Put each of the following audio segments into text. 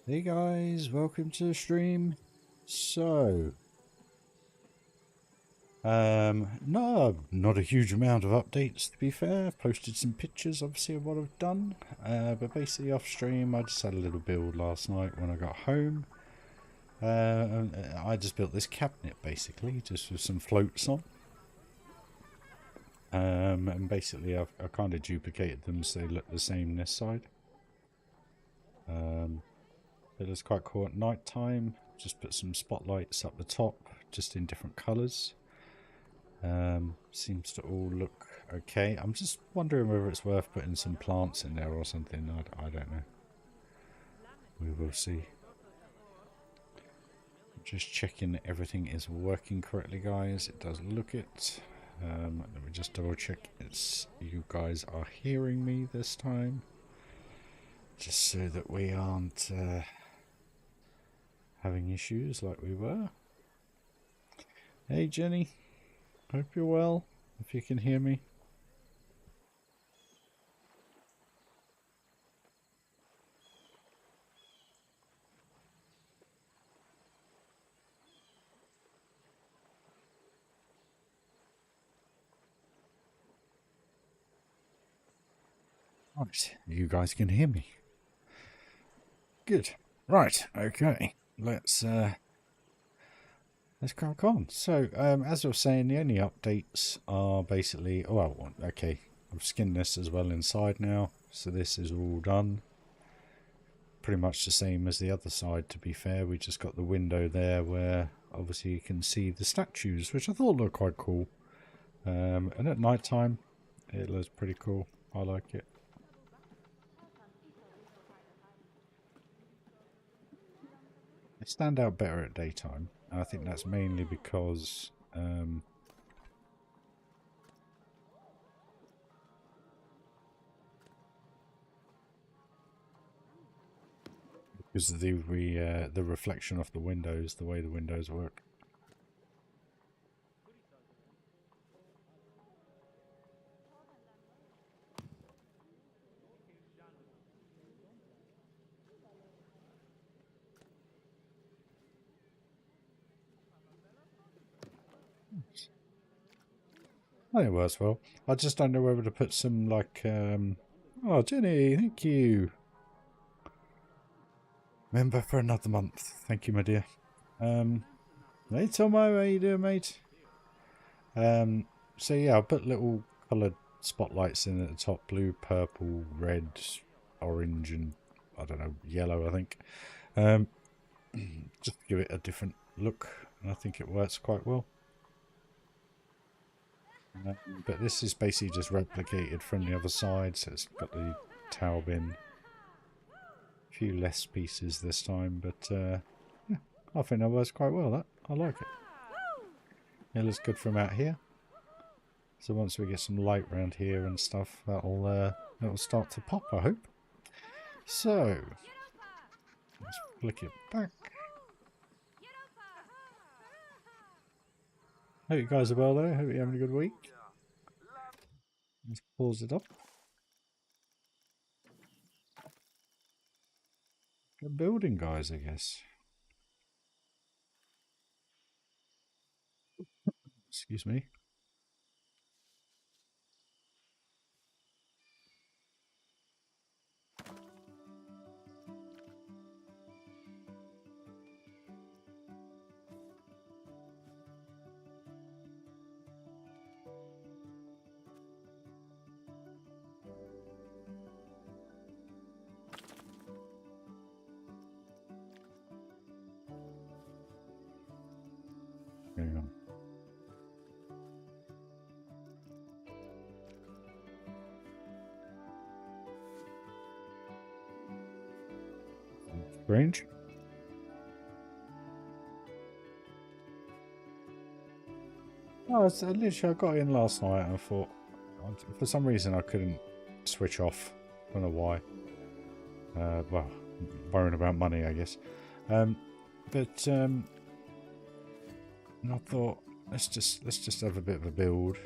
Hey guys, welcome to the stream. So, not a huge amount of updates to be fair. I've posted some pictures obviously of what I've done. But basically off stream I just had a little build last night when I got home. I just built this cabinet basically, just with some floats on. And basically I kind of duplicated them so they look the same this side. It was quite cool at night time. Just put some spotlights up the top, just in different colours. Seems to all look okay. I'm just wondering whether it's worth putting some plants in there or something. I don't know. We will see. Just checking that everything is working correctly, guys. It does look it. Let me just double check you guys are hearing me this time. Just so that we aren't having issues like we were. Hey Jenny, hope you're well, if you can hear me. Right, you guys can hear me. Good. Right, okay. Let's crack on. So, as I was saying, the only updates are basically, well, okay, I've skinned this as well inside now, so this is all done. Pretty much the same as the other side, to be fair. We just got the window there where obviously you can see the statues, which I thought looked quite cool. And at night time, it looks pretty cool. I like it. They stand out better at daytime, and I think that's mainly because of the reflection off the windows, the way the windows work. I think it works well. I just don't know whether to put some like oh Jenny, thank you. Member for another month. Thank you, my dear. Hey Tomo, how you doing, mate? So yeah, I'll put little coloured spotlights in at the top, blue, purple, red, orange, and I don't know, yellow, I think. Just to give it a different look, and I think it works quite well. But this is basically just replicated from the other side, so it's got the towel bin. A few less pieces this time, but yeah, I think that works quite well. I like it. It looks good from out here. So once we get some light around here and stuff, that'll start to pop, I hope. So let's flick it back. Hope you guys are well though. Hope you're having a good week. Let's pause it up. Good building, guys, I guess. Excuse me. Hang on. Strange. No, it's literally I got in last night and I thought, for some reason I couldn't switch off. Don't know why. Well, worrying about money, I guess. But and I thought let's just have a bit of a build,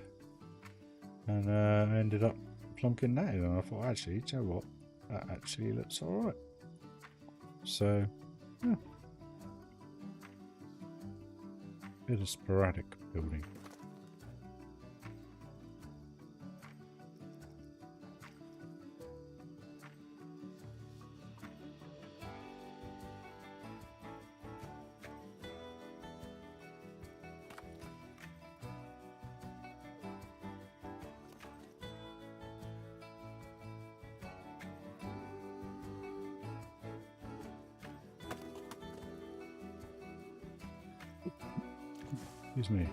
and I ended up plonking that in, and I thought actually, do you know what? That actually looks all right. so yeah, bit of sporadic building. Excuse me.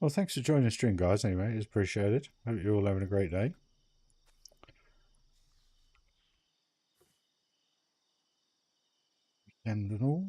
Well, thanks for joining the stream, guys. Anyway, it's appreciated. Hope you're all having a great day. And all.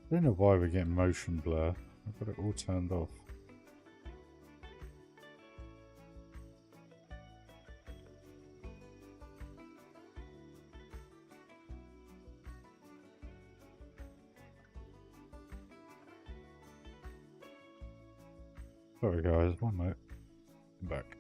I don't know why we're getting motion blur. I've got it all turned off. Sorry guys, one minute. I'm back.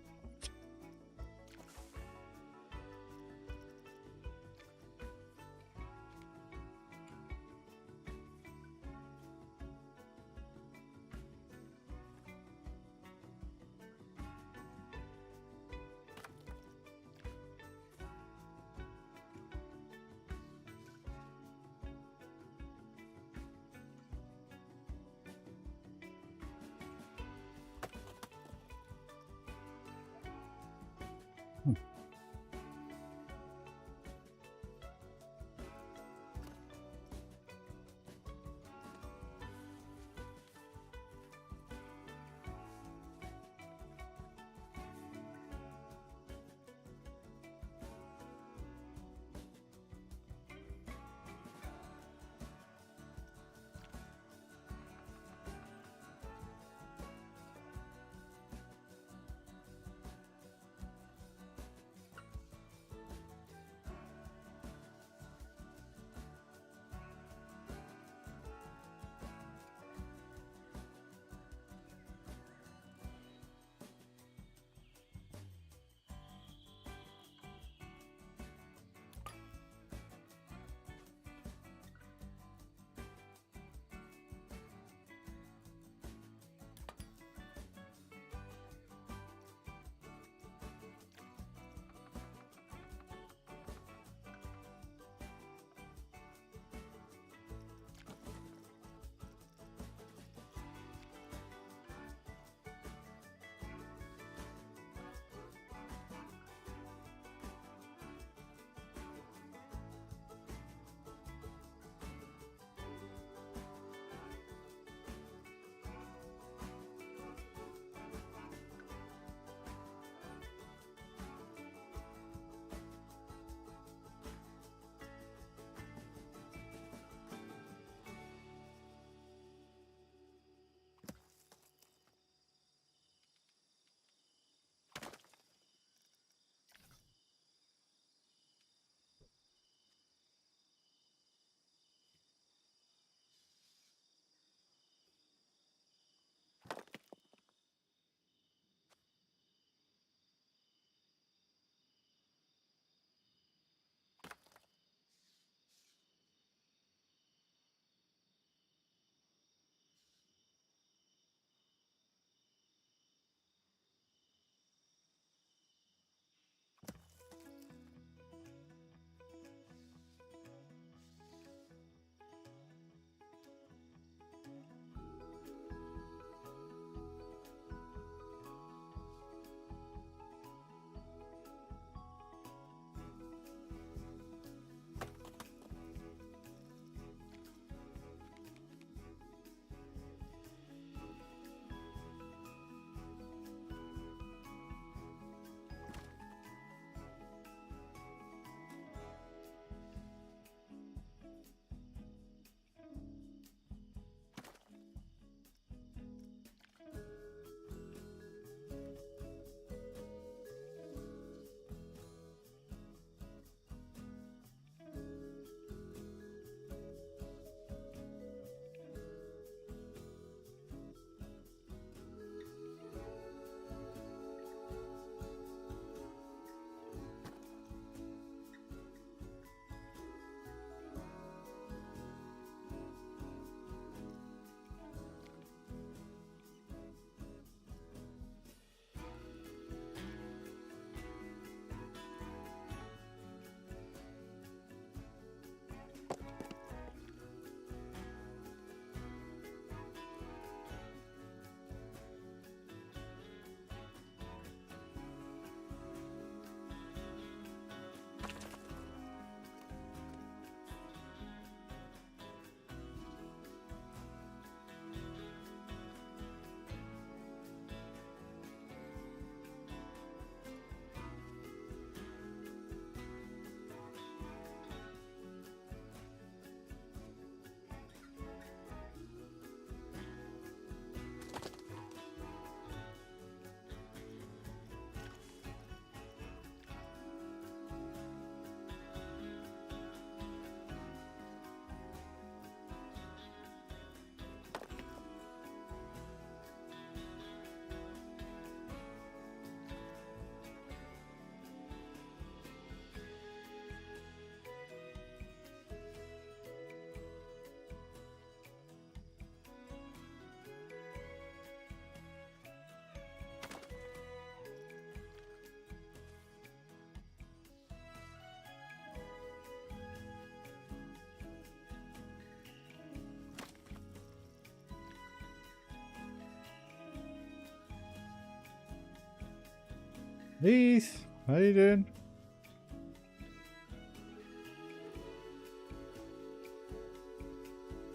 Heath, how you doing?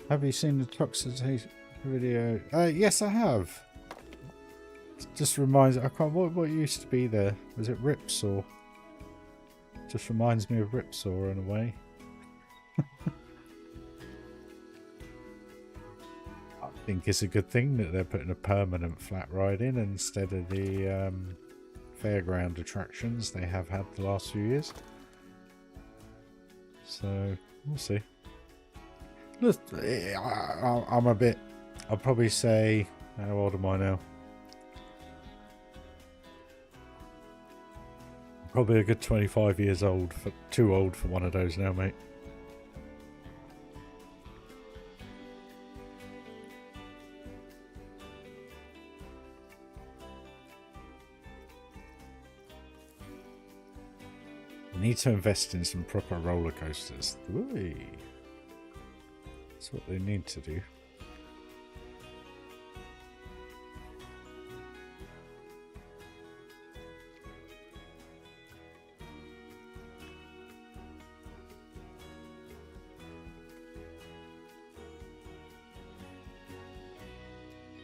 Have you seen the Toxicity video? Yes, I have. It just reminds I can't. What used to be there? Was it Ripsaw? Just reminds me of Ripsaw in a way. I think it's a good thing that they're putting a permanent flat ride in instead of the fairground attractions they have had the last few years. So we'll see. Look, I'm a bit. I'll probably say, how old am I now? Probably a good 25 years old. Too old for one of those now, mate. Need to invest in some proper roller coasters. Ooh. That's what they need to do.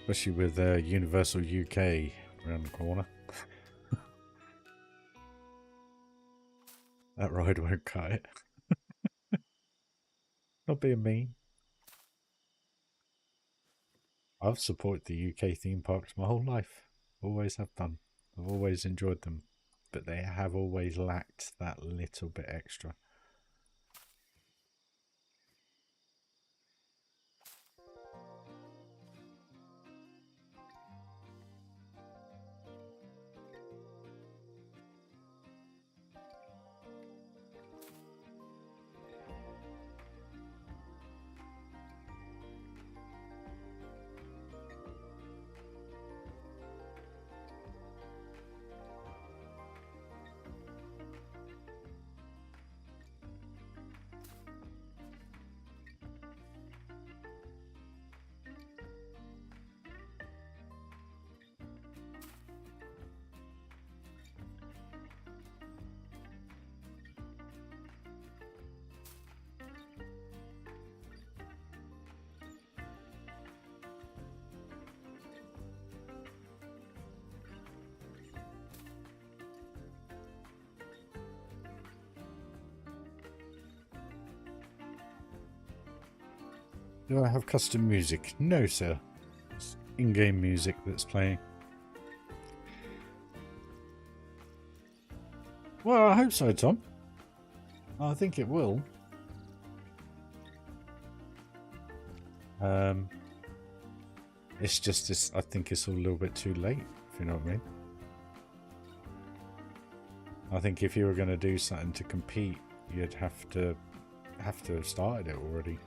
Especially with Universal UK around the corner. That ride won't cut it. Not being mean. I've supported the UK theme parks my whole life. Always have done. I've always enjoyed them. But they have always lacked that little bit extra. Do I have custom music? No, sir. It's in-game music that's playing. Well, I hope so, Tom. I think it will. It's just this. I think it's a little bit too late, if you know what I mean. I think if you were going to do something to compete, you'd have to have started it already.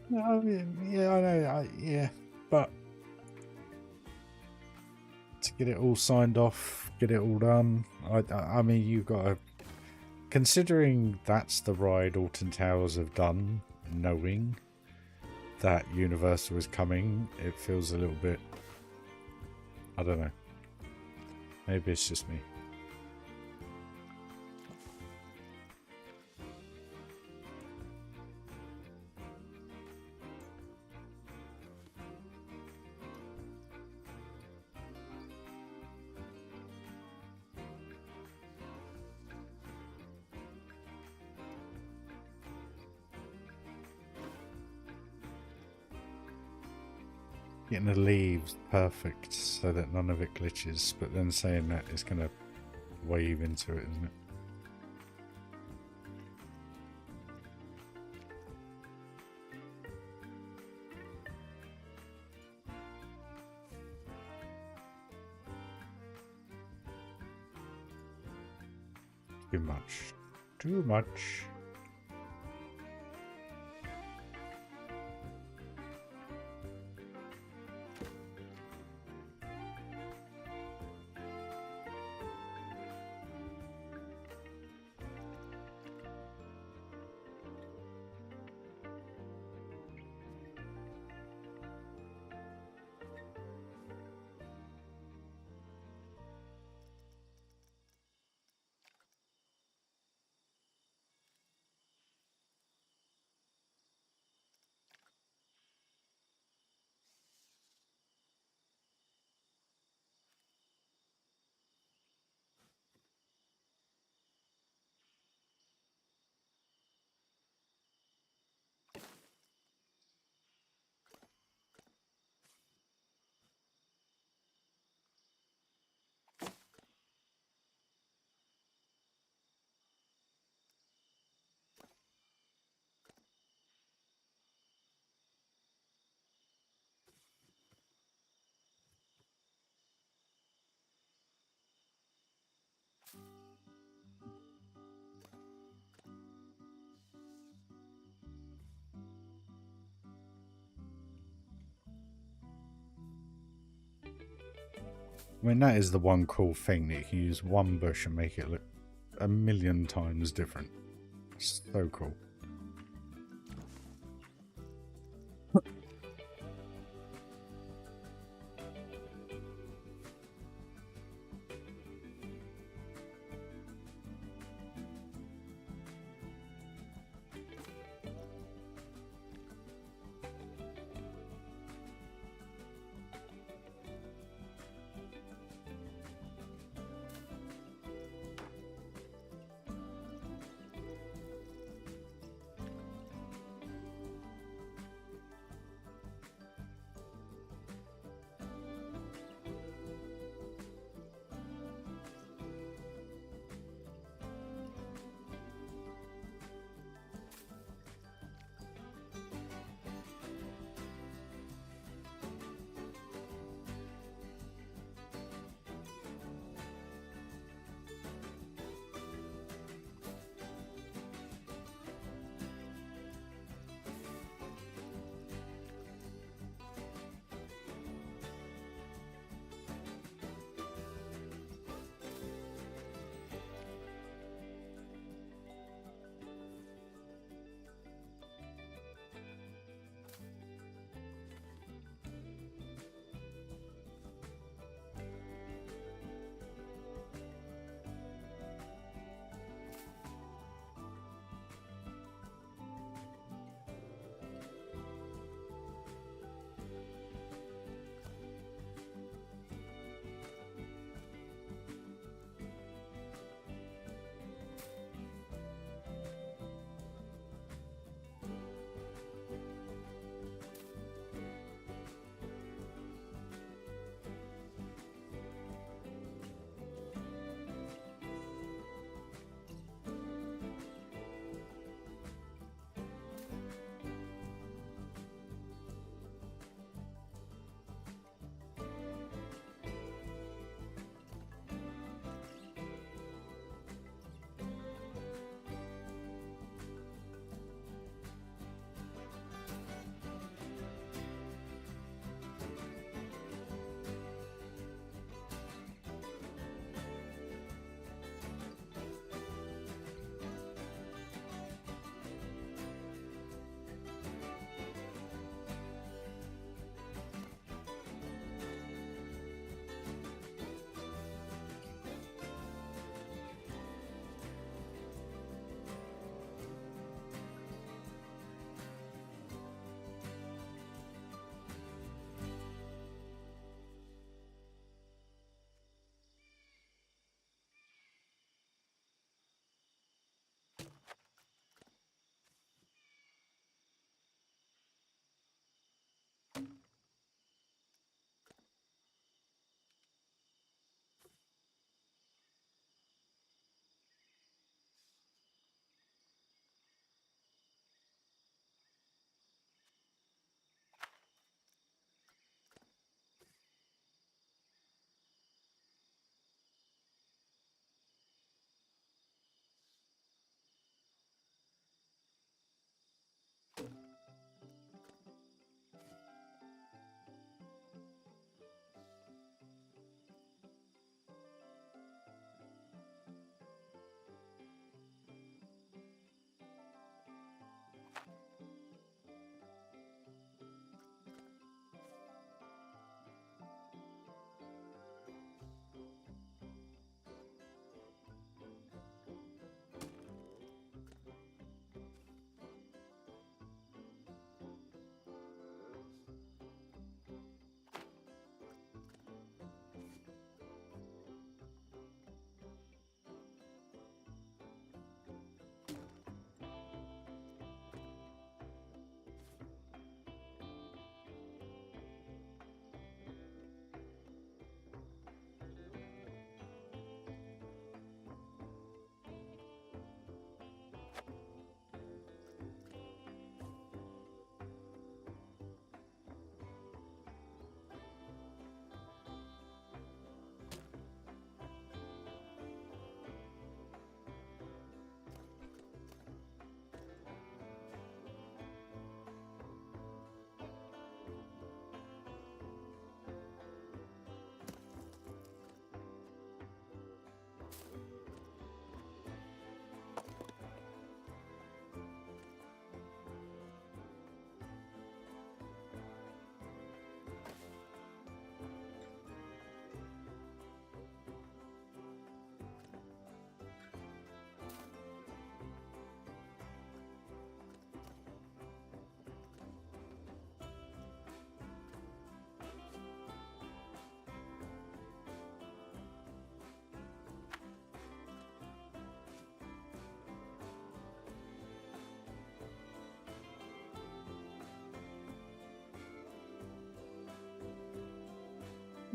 No, I mean, yeah, I know, yeah, but to get it all signed off, get it all done, I mean, you've got to, considering that's the ride Alton Towers have done, knowing that Universal is coming, it feels a little bit, I don't know, maybe it's just me. Getting the leaves perfect so that none of it glitches, but then saying that it's going to wave into it, isn't it? Too much. Too much. I mean, that is the one cool thing, that you can use one bush and make it look a million times different. So cool.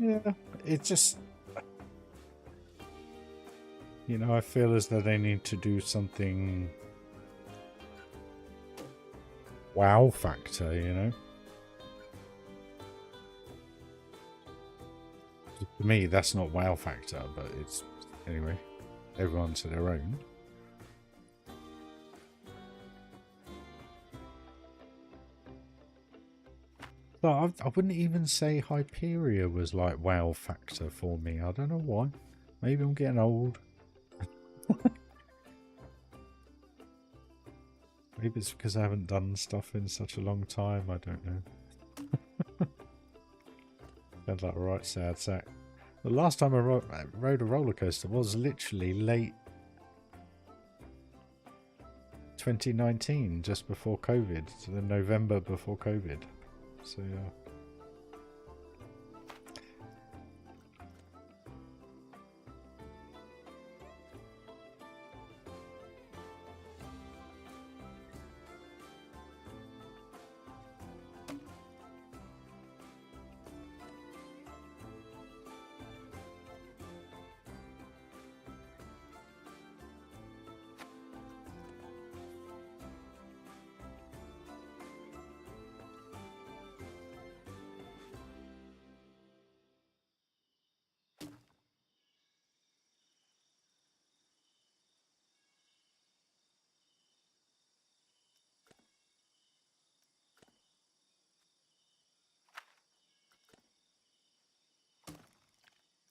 Yeah, it just, you know, I feel as though they need to do something wow factor, you know. To me, that's not wow factor, but it's, anyway, everyone to their own. So I wouldn't even say Hyperia was like wow factor for me. I don't know why. Maybe I'm getting old. Maybe it's because I haven't done stuff in such a long time. I don't know. Sounds like a right sad sack. The last time I rode a roller coaster was literally late 2019, just before COVID. So the November before COVID. So yeah.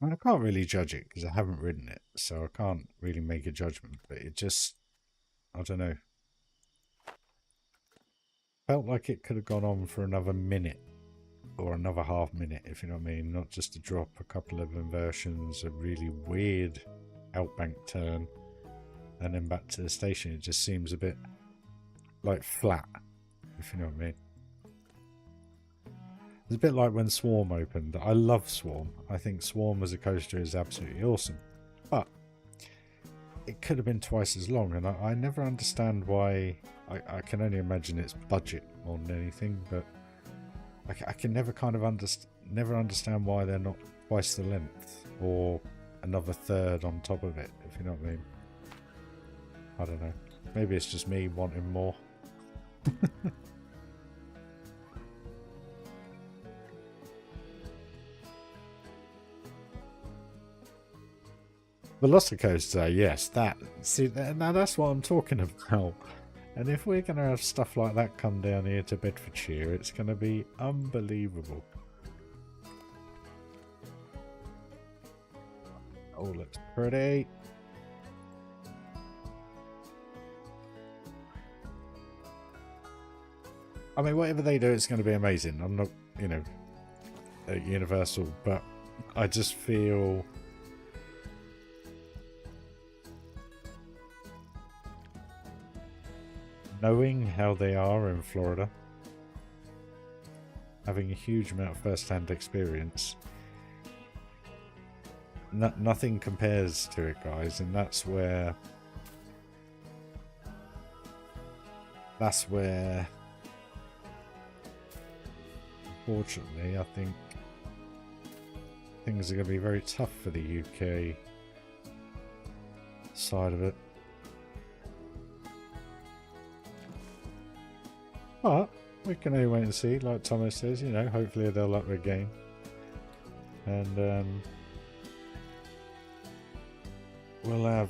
I mean, I can't really judge it because I haven't ridden it, so I can't really make a judgment. But it just, I don't know. Felt like it could have gone on for another minute or another half minute, if you know what I mean. Not just to drop a couple of inversions, a really weird outbank turn, and then back to the station. It just seems a bit like flat, if you know what I mean. It's a bit like when Swarm opened. I love Swarm. I think Swarm as a coaster is absolutely awesome. But it could have been twice as long, and I never understand why. I can only imagine it's budget more than anything, but I can never kind of understand why they're not twice the length or another third on top of it, if you know what I mean. I don't know. Maybe it's just me wanting more. Velocicoaster, yes, now that's what I'm talking about. And if we're going to have stuff like that come down here to Bedfordshire, it's going to be unbelievable. Oh, looks pretty. I mean, whatever they do, it's going to be amazing. I'm not, you know, at Universal, but I just feel... knowing how they are in Florida, having a huge amount of first-hand experience, nothing compares to it, guys, and that's where unfortunately I think things are going to be very tough for the UK side of it. But we can only wait and see, like Thomas says, you know, hopefully they'll up their game. And we'll have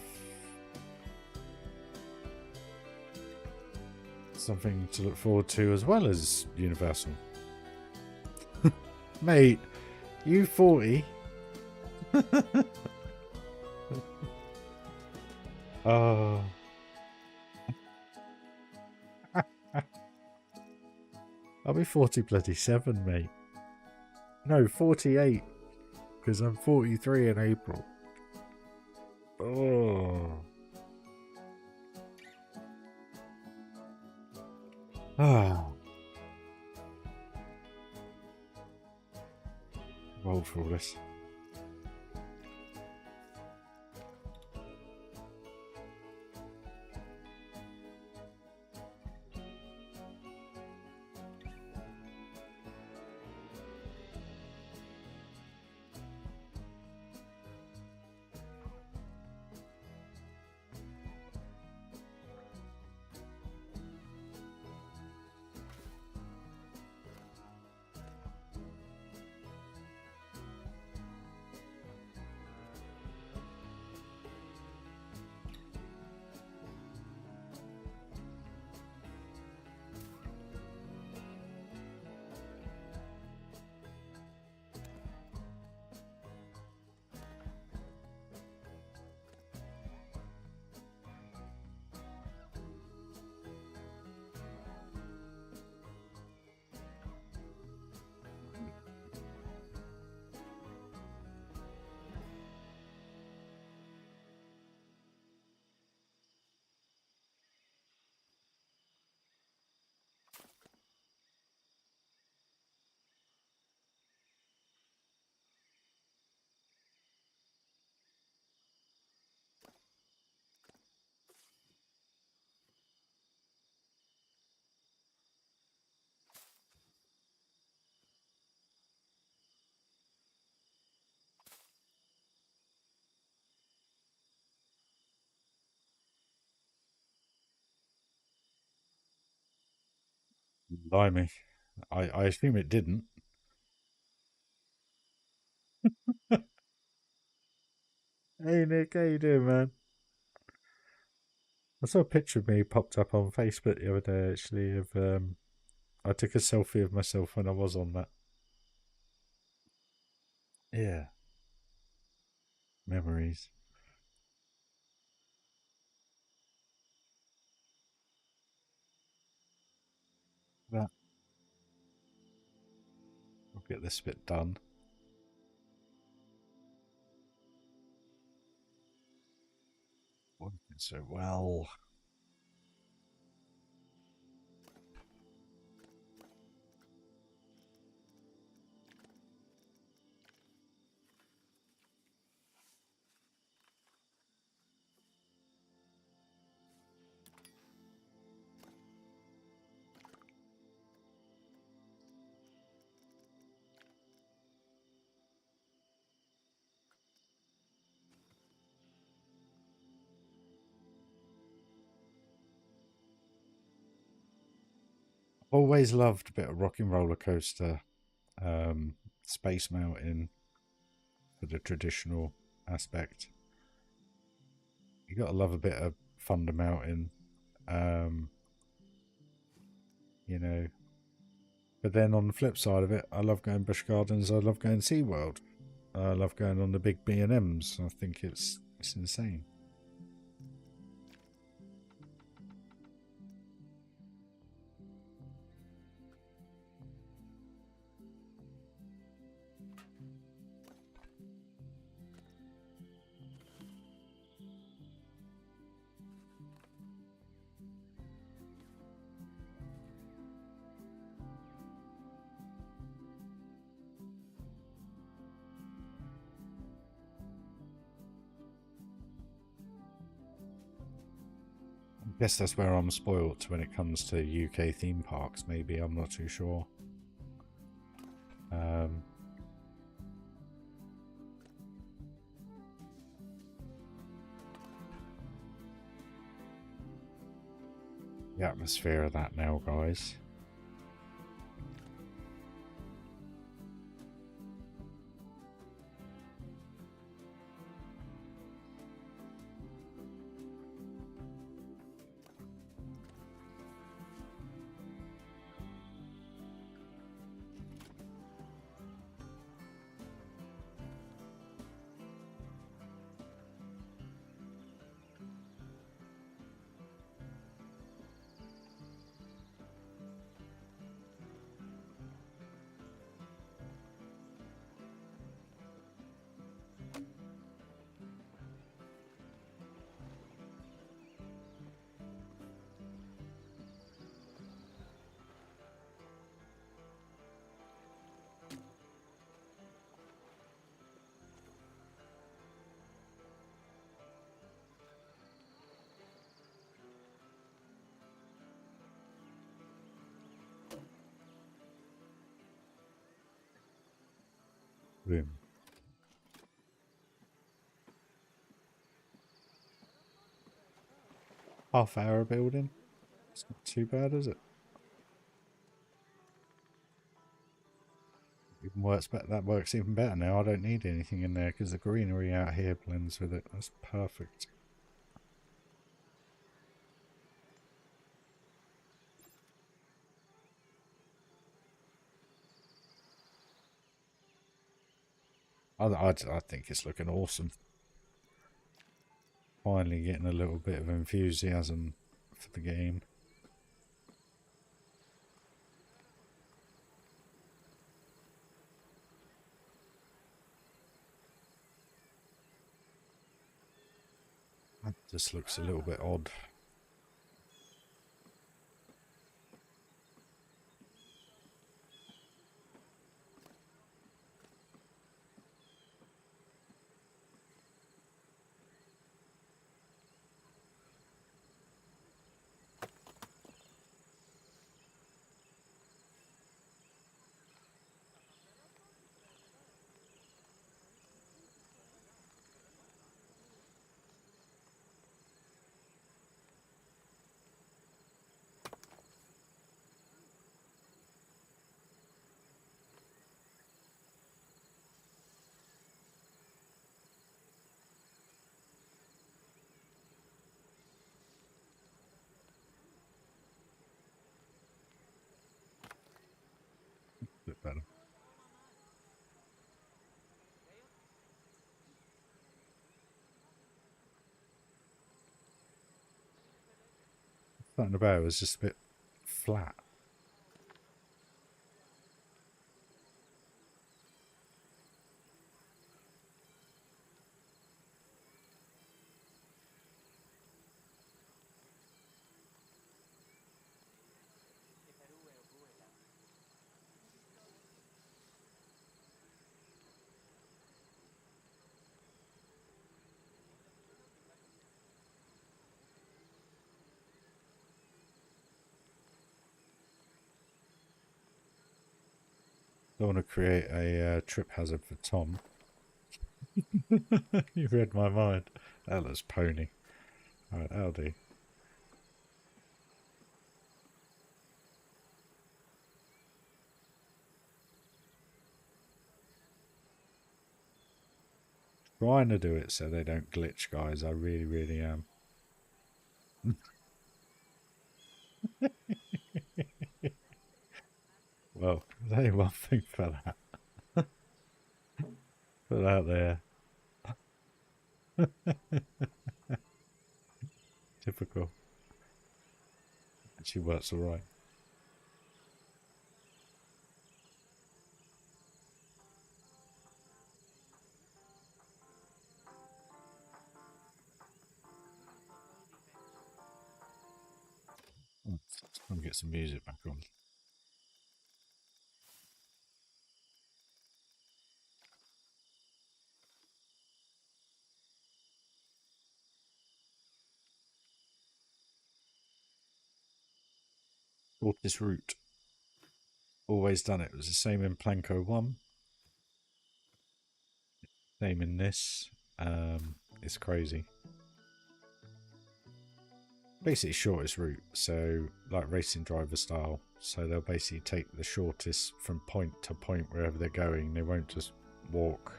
something to look forward to as well as Universal. Mate, you 40? Oh. I'll be 47, mate. No, 48. Because I'm 43 in April. Oh. Ah. I'm old for all this. Blimey. I assume it didn't. Hey Nick, how you doing, man? I saw a picture of me popped up on Facebook the other day, actually, of I took a selfie of myself when I was on that. Yeah, memories. That I'll get this bit done. Working so well. Always loved a bit of Rock and Roller Coaster, Space Mountain for the traditional aspect. You gotta love a bit of Thunder Mountain, um, you know. But then on the flip side of it, I love going Busch Gardens. I love going SeaWorld. I love going on the big B&Ms. I think it's insane. I guess that's where I'm spoilt when it comes to UK theme parks. Maybe I'm not too sure. Um, the atmosphere of that now, guys. Boom. Half-hour building. It's not too bad, is it? Even works better. That works even better now. I don't need anything in there because the greenery out here blends with it. That's perfect. I think it's looking awesome. Finally getting a little bit of enthusiasm for the game. That just looks a little bit odd. bit better. Something about it was just a bit flat. Don't want to create a trip hazard for Tom. You read my mind. That looks pony. Alright, that'll do. Trying to do it so they don't glitch, guys. I really, really am. Well, there's only one thing for that. Put out there. Typical. Actually works alright. Let me get some music back on. Shortest route. Always done it. It was the same in Planko 1. Same in this. It's crazy. Basically shortest route, so like racing driver style. So they'll basically take the shortest from point to point wherever they're going. They won't just walk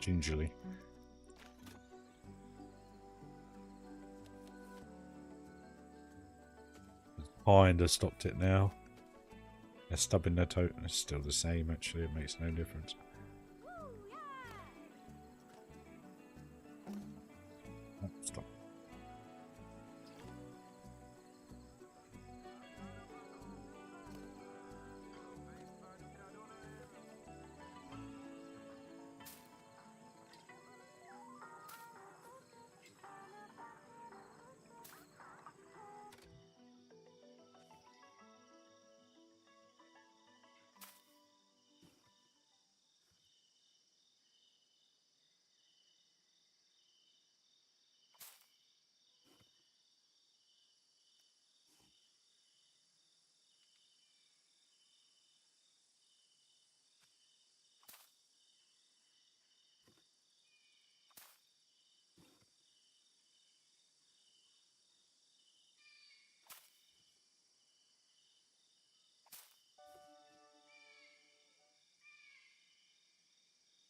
gingerly. Kind of stopped it now. They're stubbing their toe. It's still the same actually, it makes no difference. Oh, stop.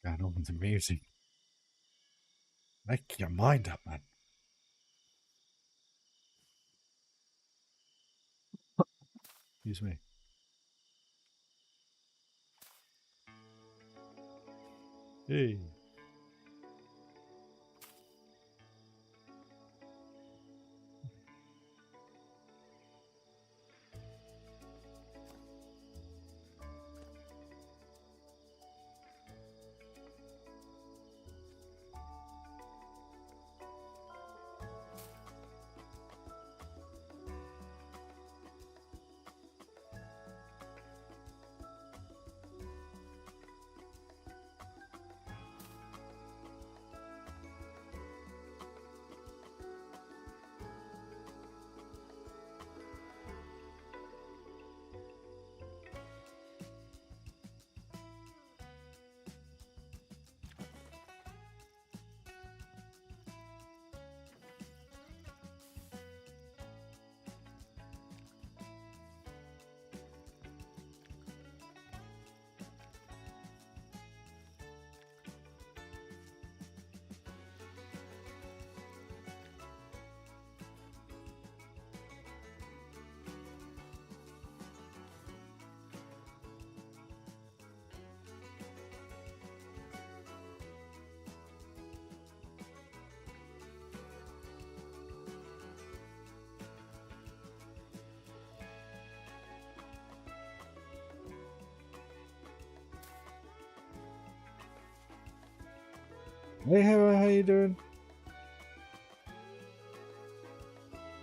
Going on with the music. Make your mind up, man. Excuse me. Hey. Hey, how you doing?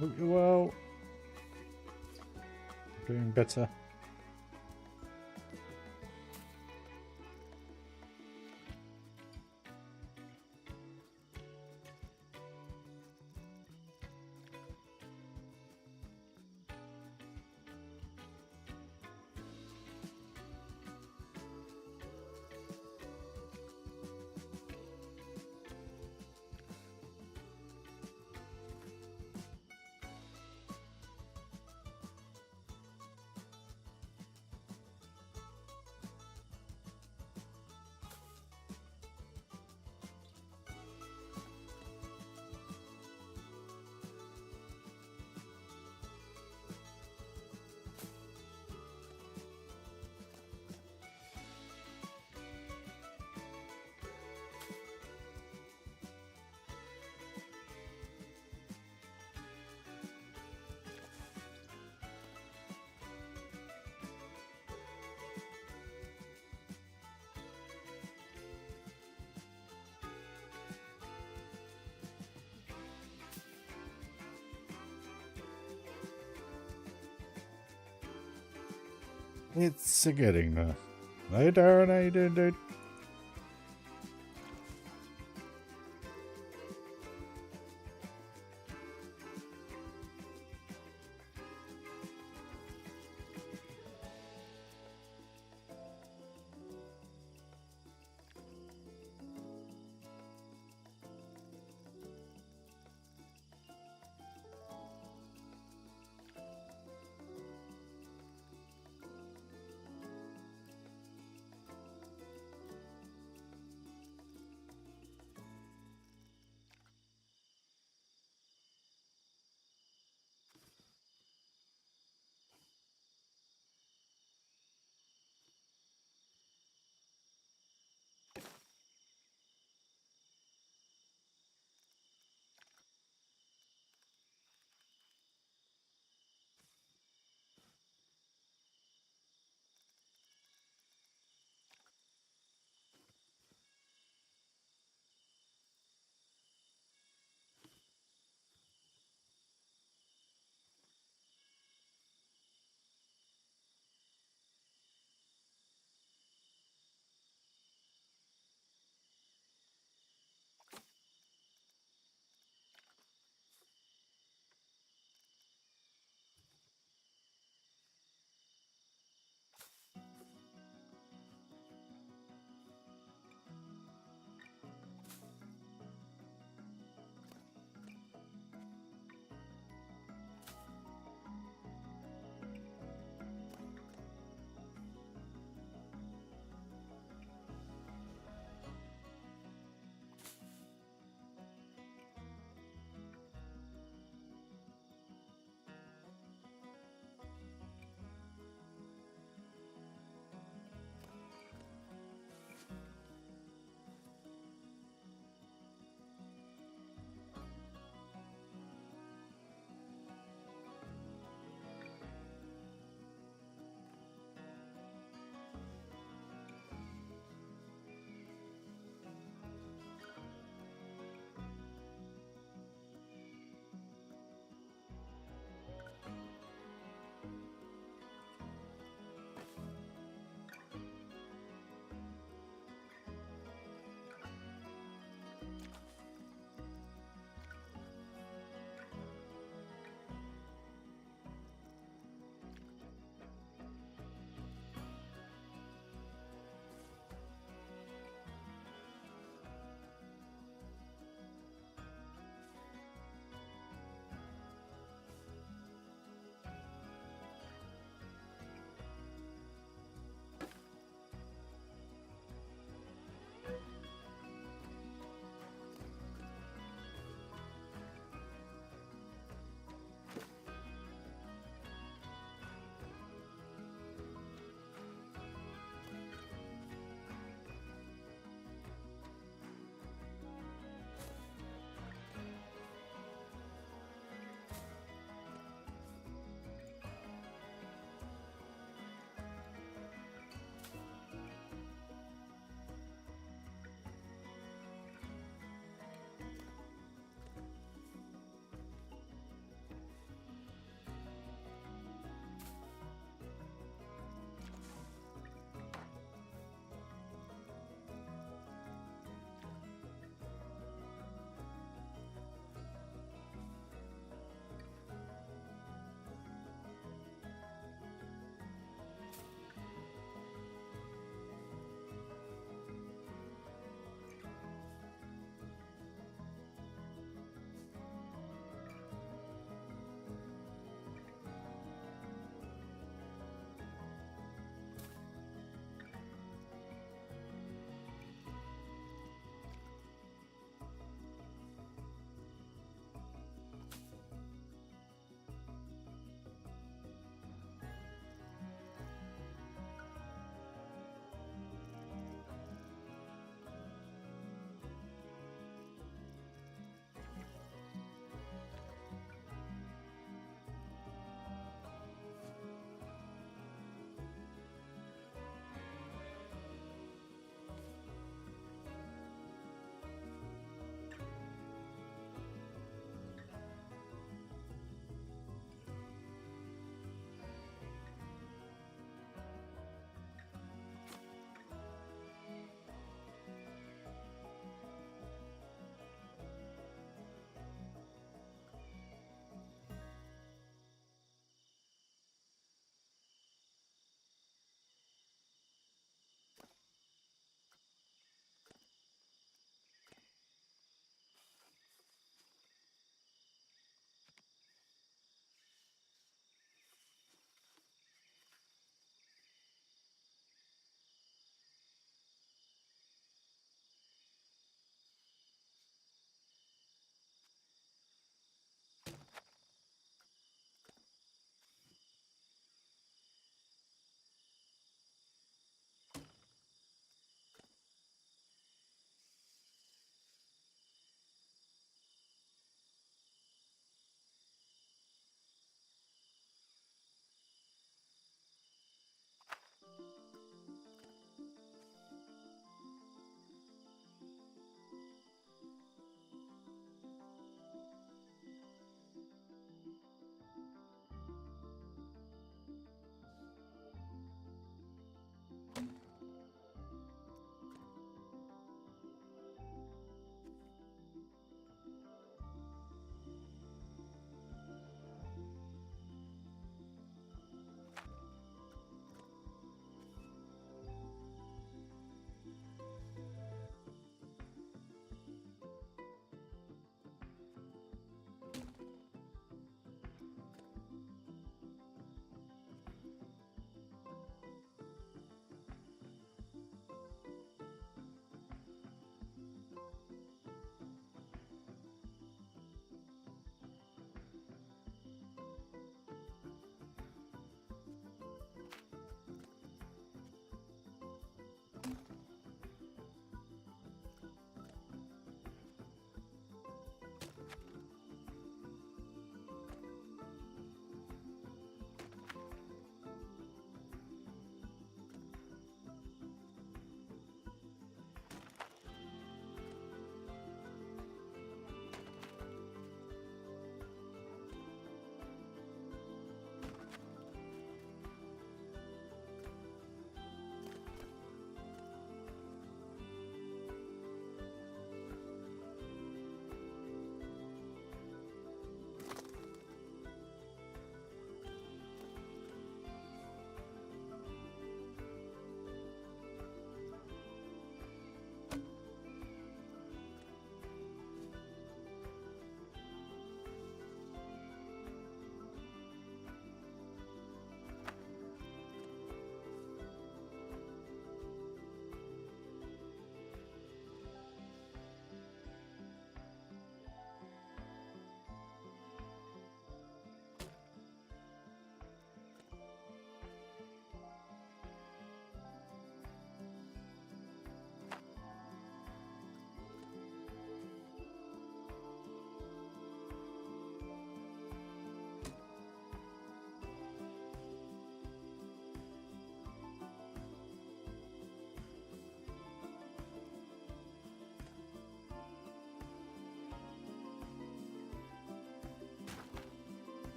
Hope you're well. Doing better. It's getting there. Hey Darren, how you doing, dude?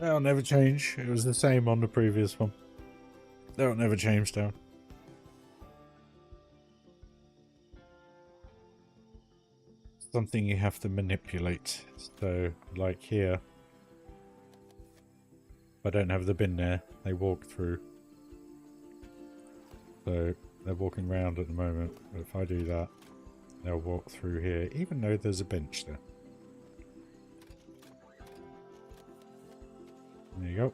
That'll never change. It was the same on the previous one. That'll never change, Darren. Something you have to manipulate. So, like here, if I don't have the bin there, they walk through. So, they're walking around at the moment. But if I do that, they'll walk through here, even though there's a bench there. There you go.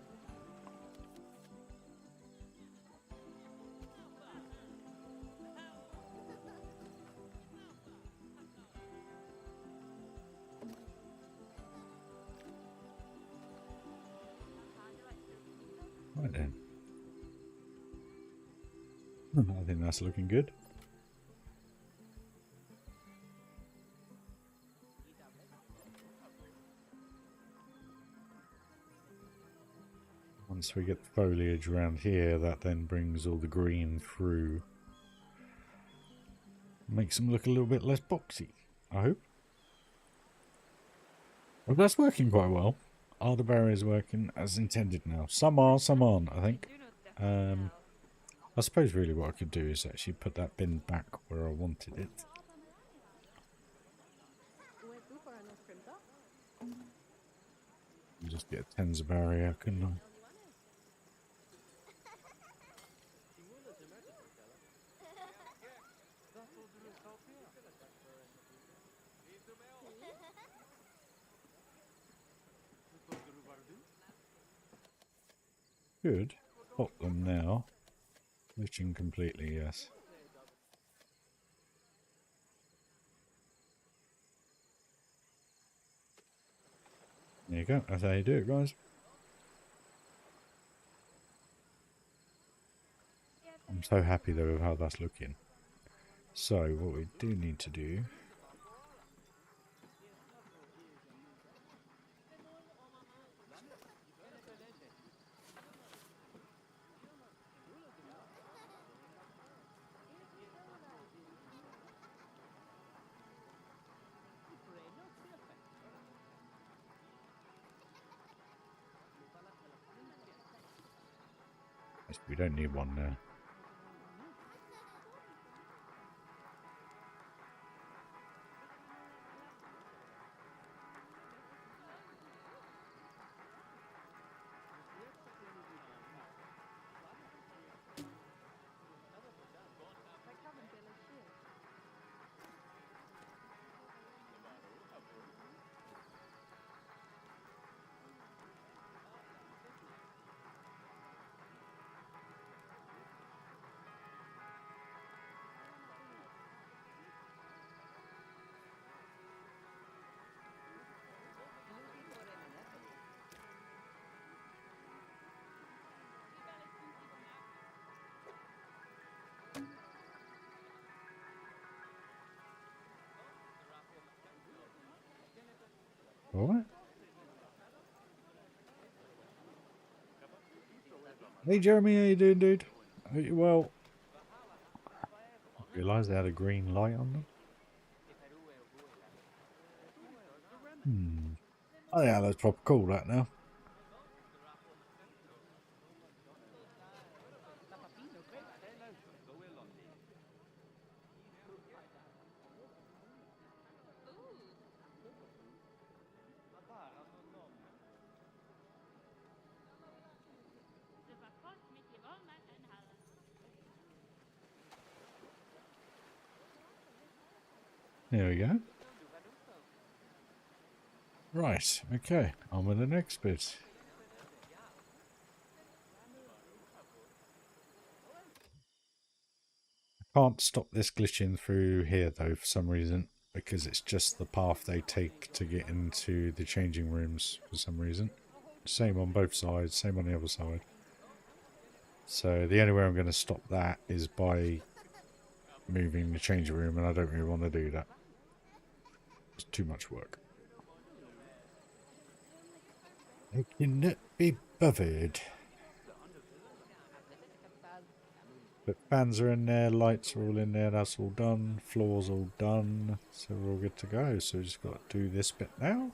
Right then. I think that's looking good. Once we get the foliage around here, that then brings all the green through. Makes them look a little bit less boxy, I hope. Well, that's working quite well. Are the barriers working as intended now? Some are, some aren't, I think. I suppose really what I could do is actually put that bin back where I wanted it. And just get a tens barrier, couldn't I? Good. Pop them now. Glitching completely, yes. There you go. That's how you do it, guys. I'm so happy though with how that's looking. So what we do need to do is we don't need one there. Alright. Hey Jeremy, how you doing, dude? Hope you well. I realised they had a green light on them. Oh yeah, that's proper cool, that now. There we go. Right, okay, on with the next bit. I can't stop this glitching through here though for some reason, because it's just the path they take to get into the changing rooms for some reason. Same on both sides, same on the other side. So the only way I'm going to stop that is by moving the changing room, and I don't really want to do that. It's too much work. I cannot be bothered. But fans are in there, lights are all in there, that's all done, floor's all done, so we're all good to go. So we just got to do this bit now.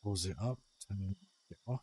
Pause it up, turn it off.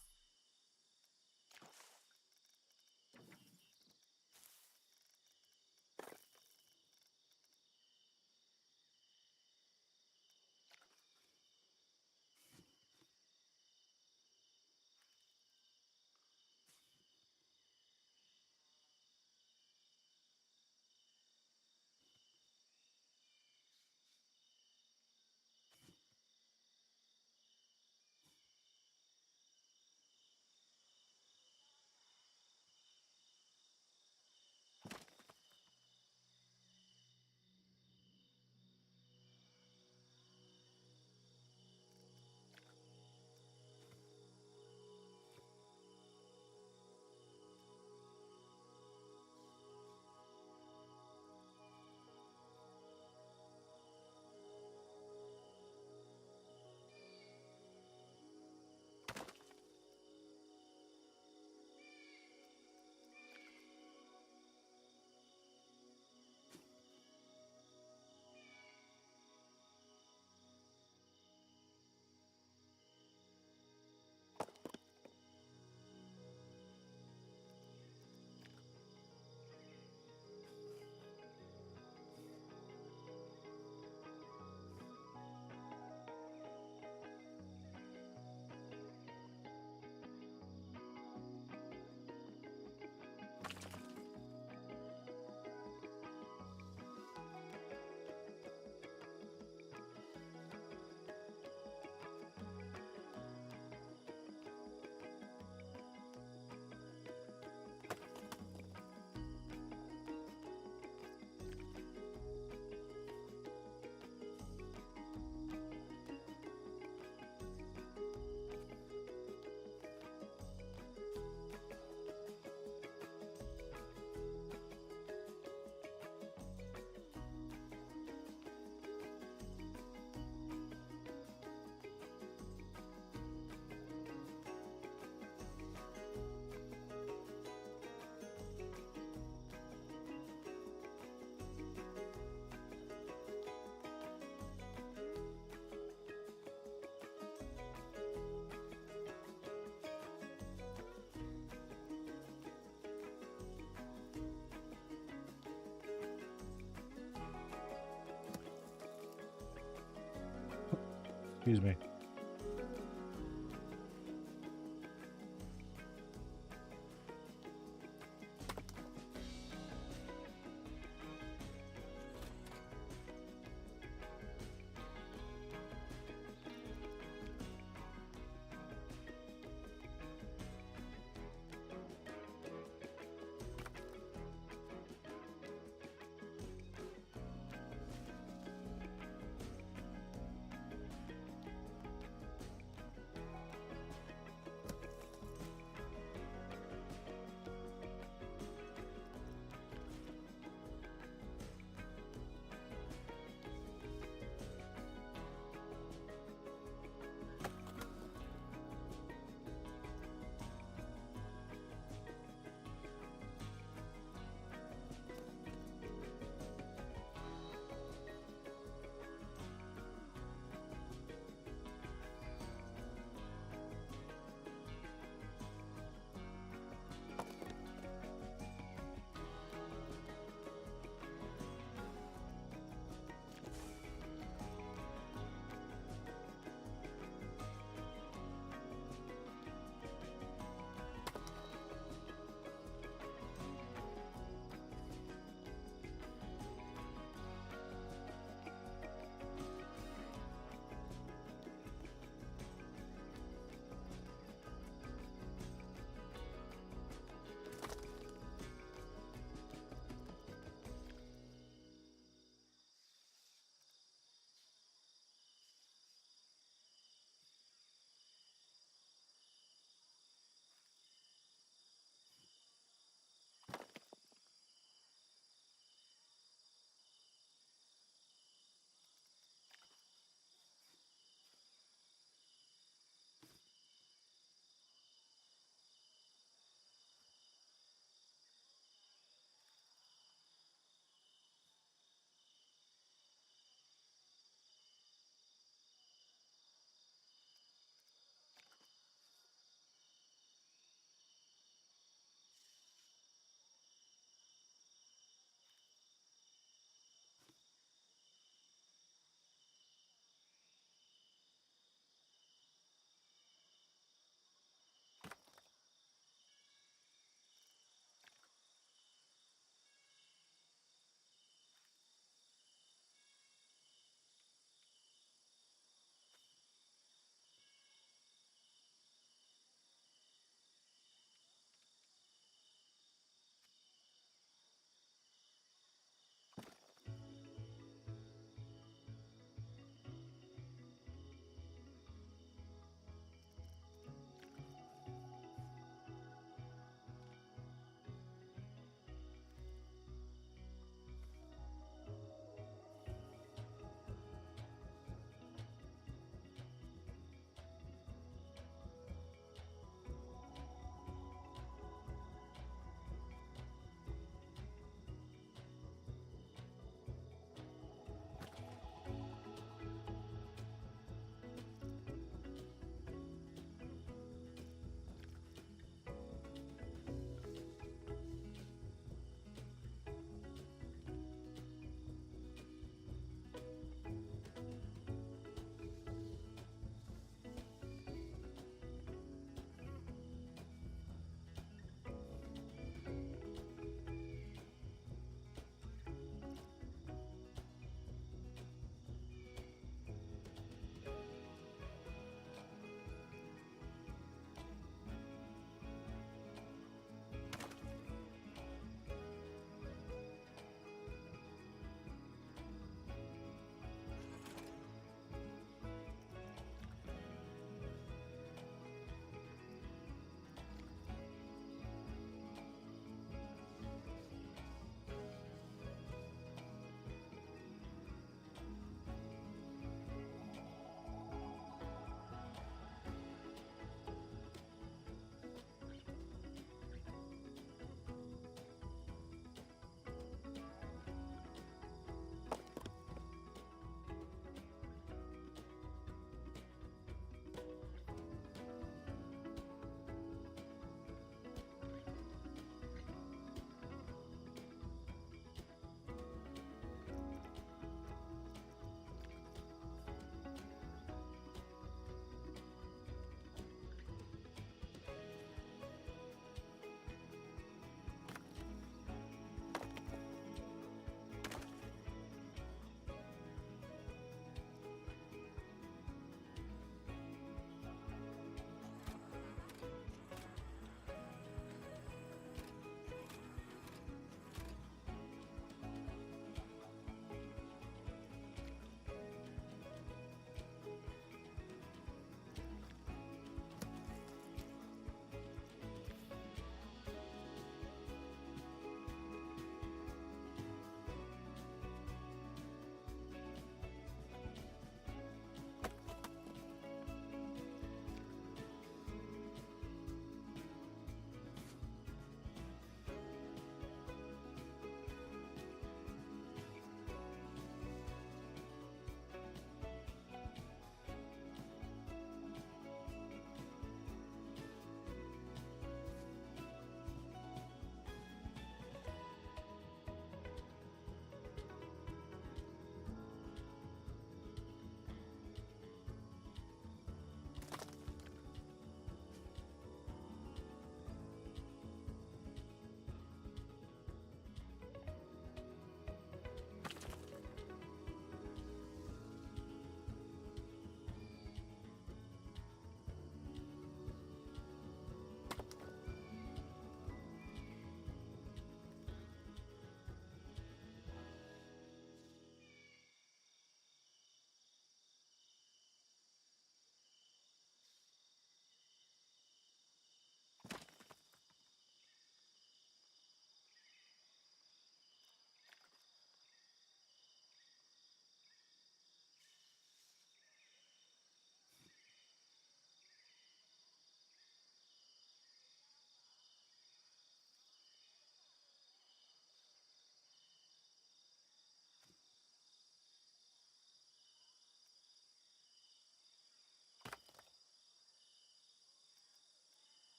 Excuse me.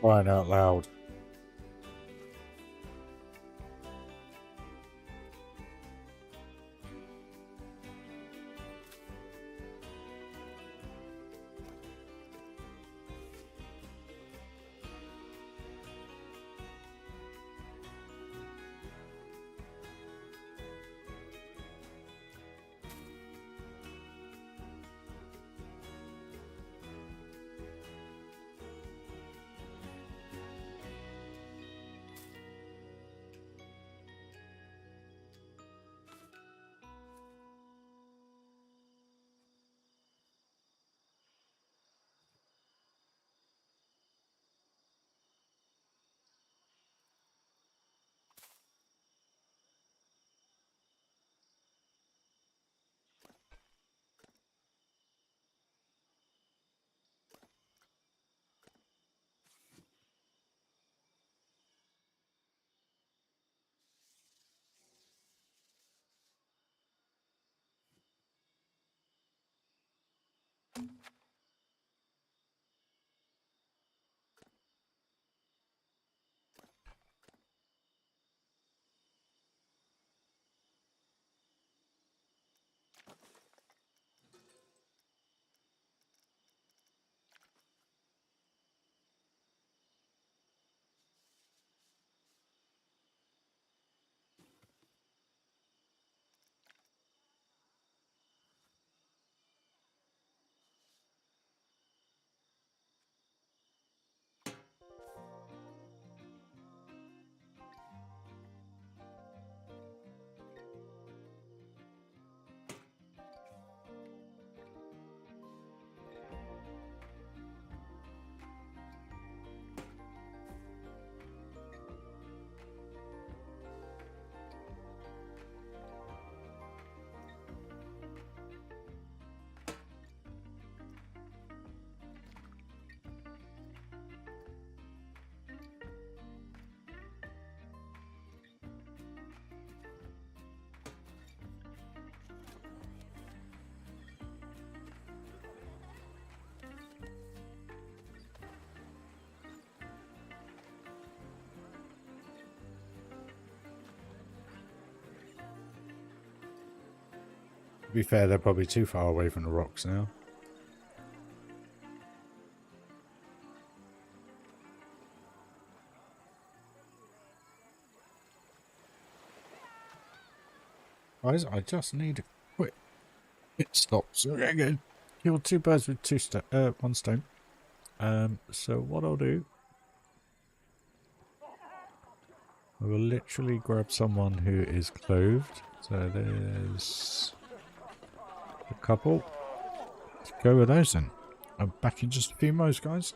Crying out loud. To be fair, they're probably too far away from the rocks now. Guys, I just need a quick pit stop. So we're going to kill two birds with one stone. So what I'll do, I will literally grab someone who is clothed. So there's a couple. Let's go with those then. I'm back in just a few moments, guys.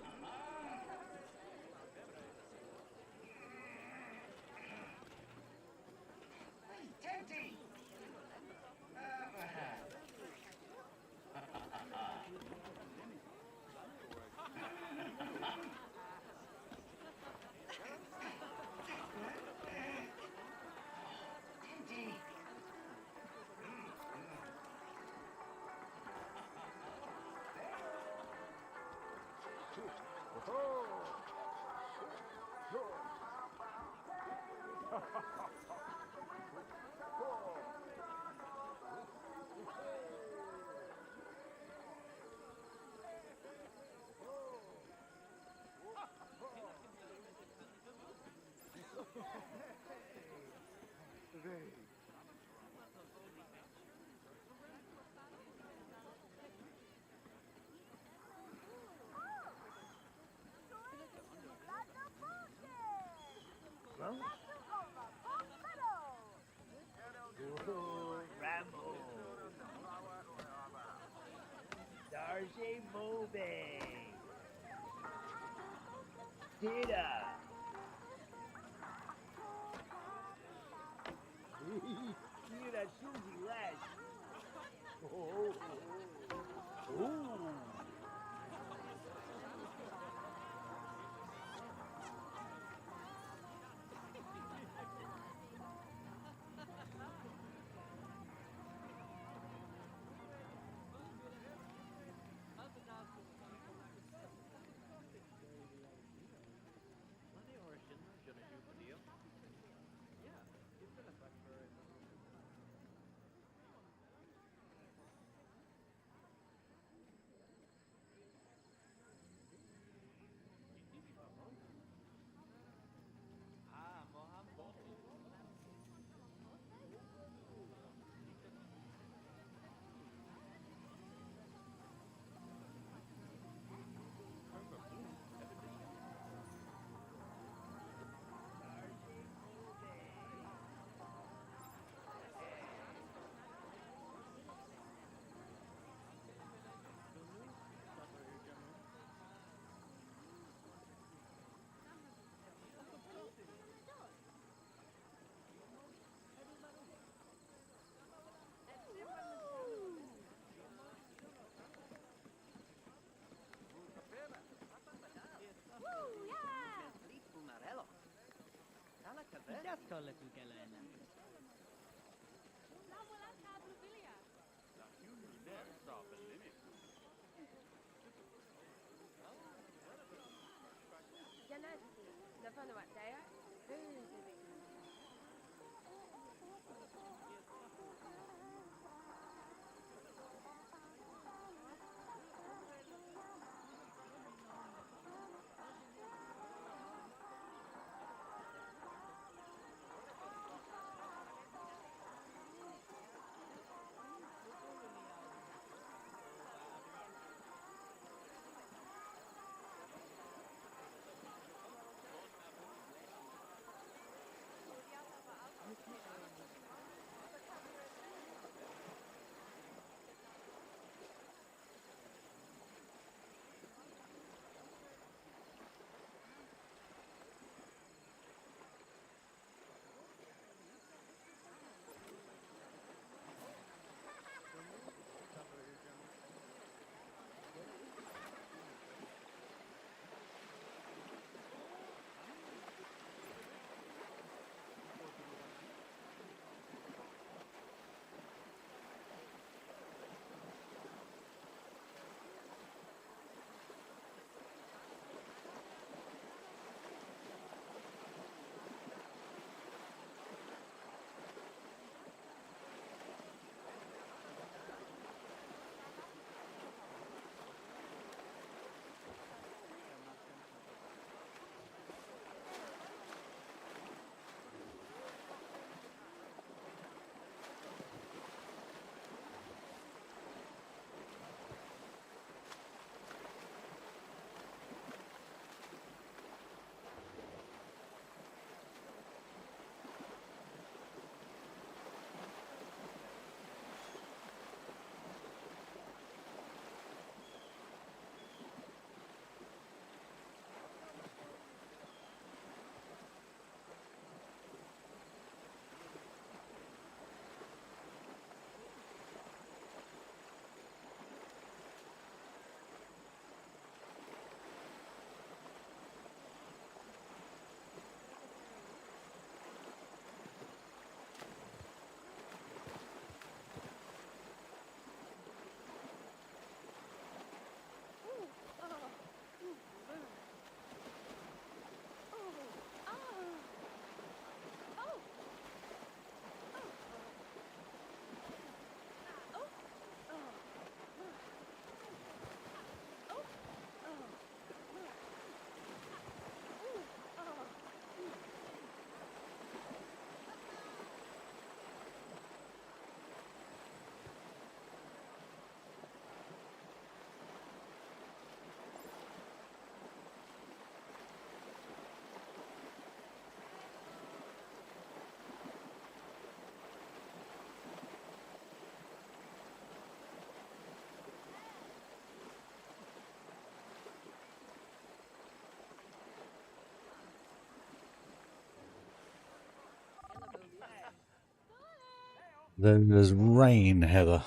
There's rain, Heather.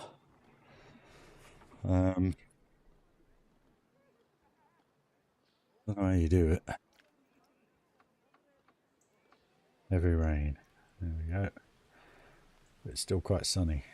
I don't know how you do it. Heavy rain. There we go. But it's still quite sunny.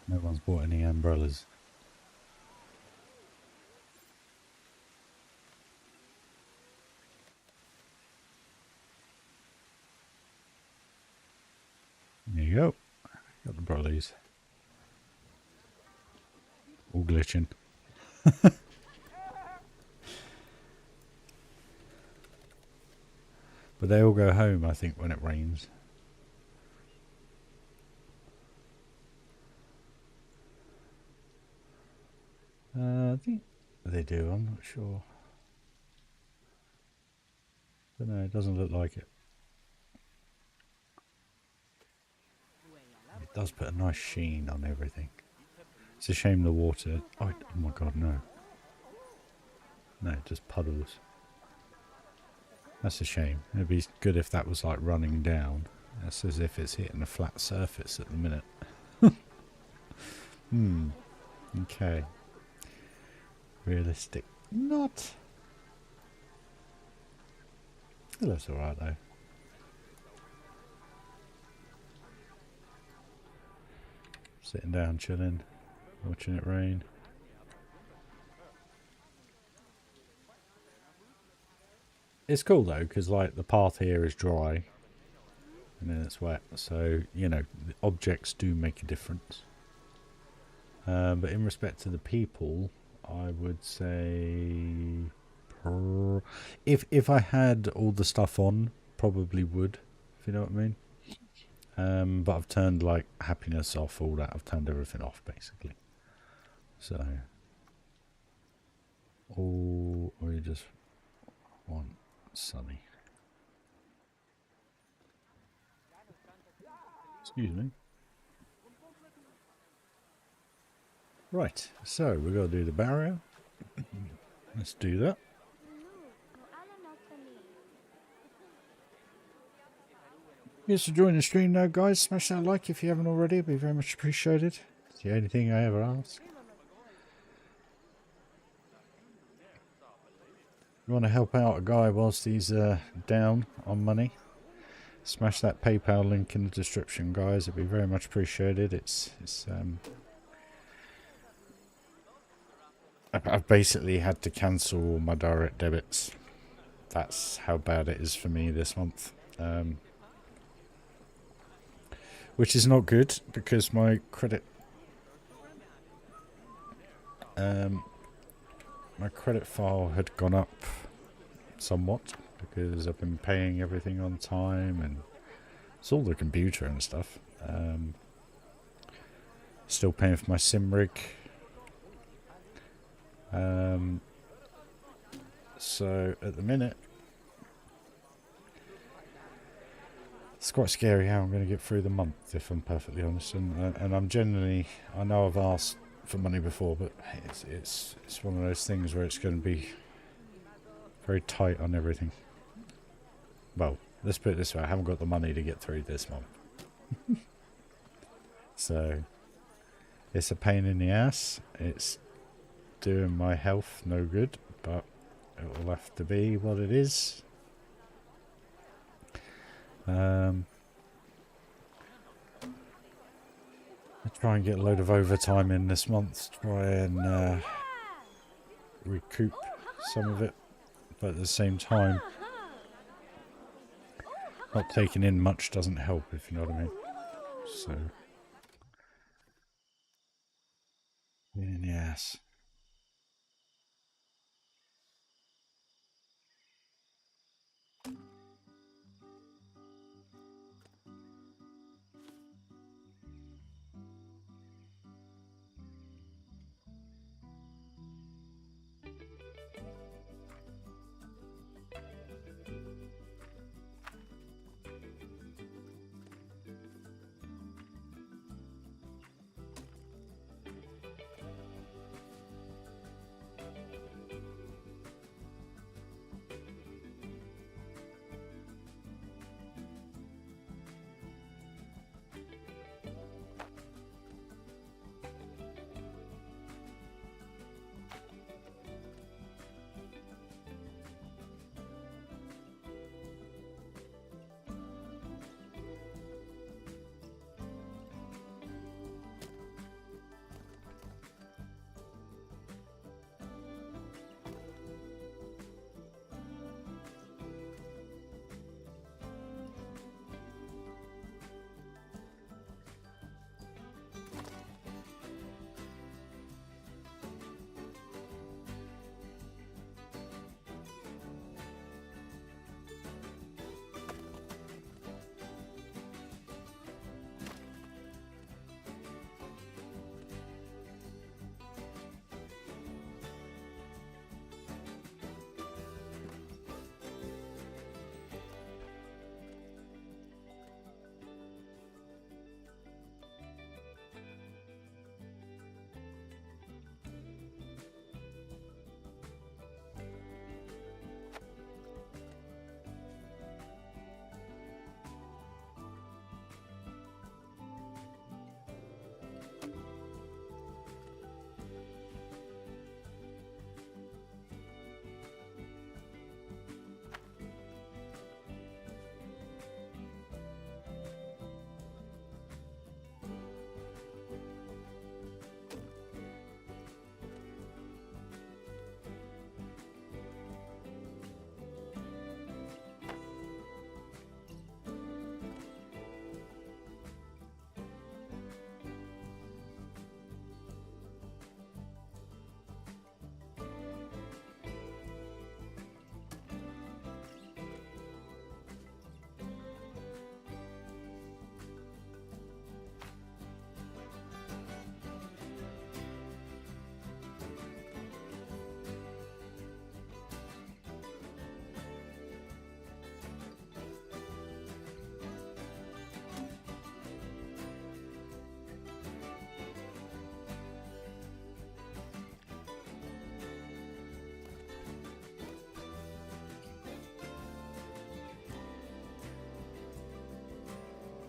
No one's bought any umbrellas. There you go. Got the brollies. All glitching. But they all go home, I think, when it rains. I think they do, I'm not sure. But no, it doesn't look like it. It does put a nice sheen on everything. It's a shame the water... Oh my god, no. No, it just puddles. That's a shame. It'd be good if that was like running down. That's as if it's hitting a flat surface at the minute. Okay. Realistic. Not. It looks alright though. Sitting down, chilling, watching it rain. It's cool though, because like the path here is dry and then it's wet, so you know the objects do make a difference. But in respect to the people, I would say if I had all the stuff on, probably would, if you know what I mean. But I've turned like happiness off, all that. I've turned everything off basically. So, or you just want sunny. Excuse me. Right, so we've got to do the barrier. Let's do that. Yes, to join the stream now, guys. Smash that like if you haven't already. It'd be very much appreciated. It's the only thing I ever ask. You want to help out a guy whilst he's down on money? Smash that PayPal link in the description, guys. It'd be very much appreciated. I've basically had to cancel all my direct debits. That's how bad it is for me this month. Which is not good because my credit file had gone up somewhat because I've been paying everything on time and it's all the computer and stuff. Still paying for my sim rig. So at the minute it's quite scary how I'm going to get through the month, if I'm perfectly honest. And I'm generally, I know I've asked for money before, but it's one of those things where it's going to be very tight on everything. Well, let's put it this way: I haven't got the money to get through this month, so it's a pain in the ass. It's doing my health no good, but it will have to be what it is. I try and get a load of overtime in this month to try and recoup some of it, but at the same time not taking in much doesn't help, if you know what I mean. So yes.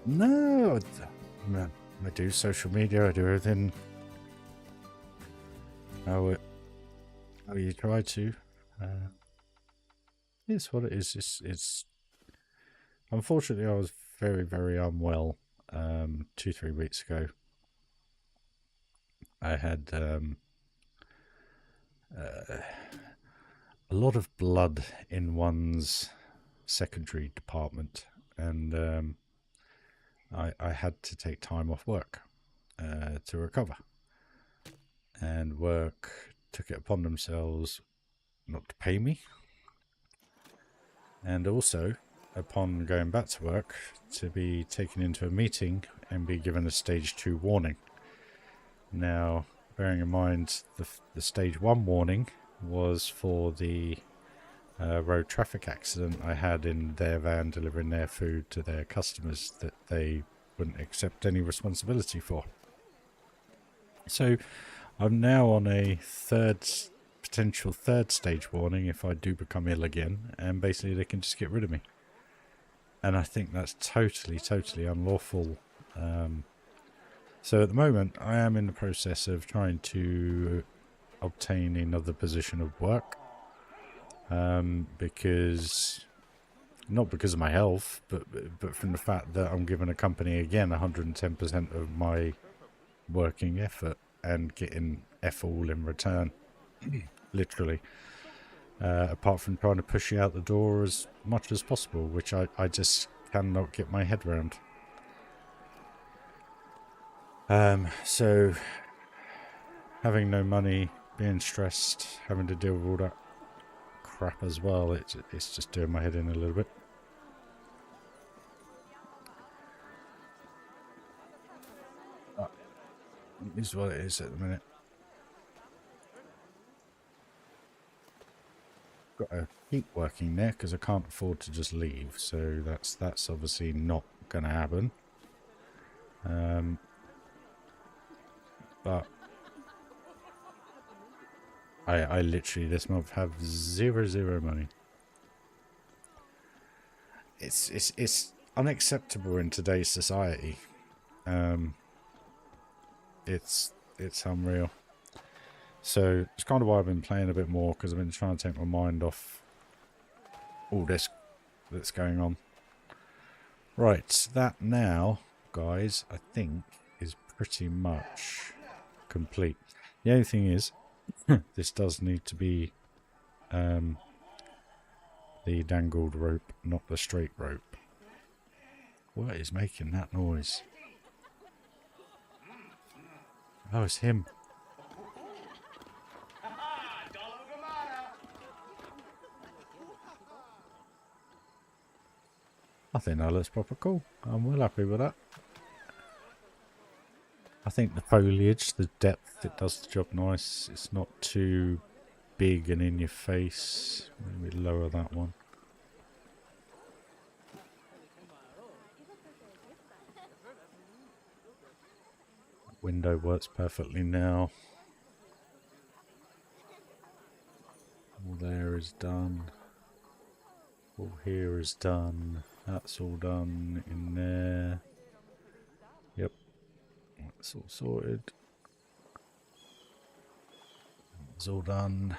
No, I do social media. I do everything. How you try to. It's what it is. It's unfortunately I was very, very unwell 2-3 weeks ago. I had a lot of blood in one's secondary department, and I had to take time off work to recover. And work took it upon themselves not to pay me, and also upon going back to work to be taken into a meeting and be given a stage 2 warning. Now, bearing in mind the stage 1 warning was for the road traffic accident I had in their van delivering their food to their customers that they wouldn't accept any responsibility for. So I'm now on a potential third stage warning if I do become ill again, and basically they can just get rid of me. And I think that's totally unlawful. So at the moment I am in the process of trying to obtain another position of work, because not because of my health, but from the fact that I'm giving a company again 110% of my working effort and getting F all in return, literally. Apart from trying to push you out the door as much as possible, which I just cannot get my head around. So having no money, being stressed, having to deal with all that crap as well, it's just doing my head in a little bit. It is what it is at the minute. Got to keep working there because I can't afford to just leave, so that's obviously not going to happen. But I literally this month have zero money. It's unacceptable in today's society. It's unreal. So it's kind of why I've been playing a bit more, because I've been trying to take my mind off all this that's going on. Right, that now, guys, I think is pretty much complete. The only thing is, this does need to be the dangled rope, not the straight rope. What is making that noise? Oh, it's him. I think that looks proper cool. I'm well happy with that. I think the foliage, the depth, it does the job nice. It's not too big and in your face. Maybe lower that one. Window works perfectly now. All there is done. All here is done. That's all done in there. Yep. That's all sorted. That's all done.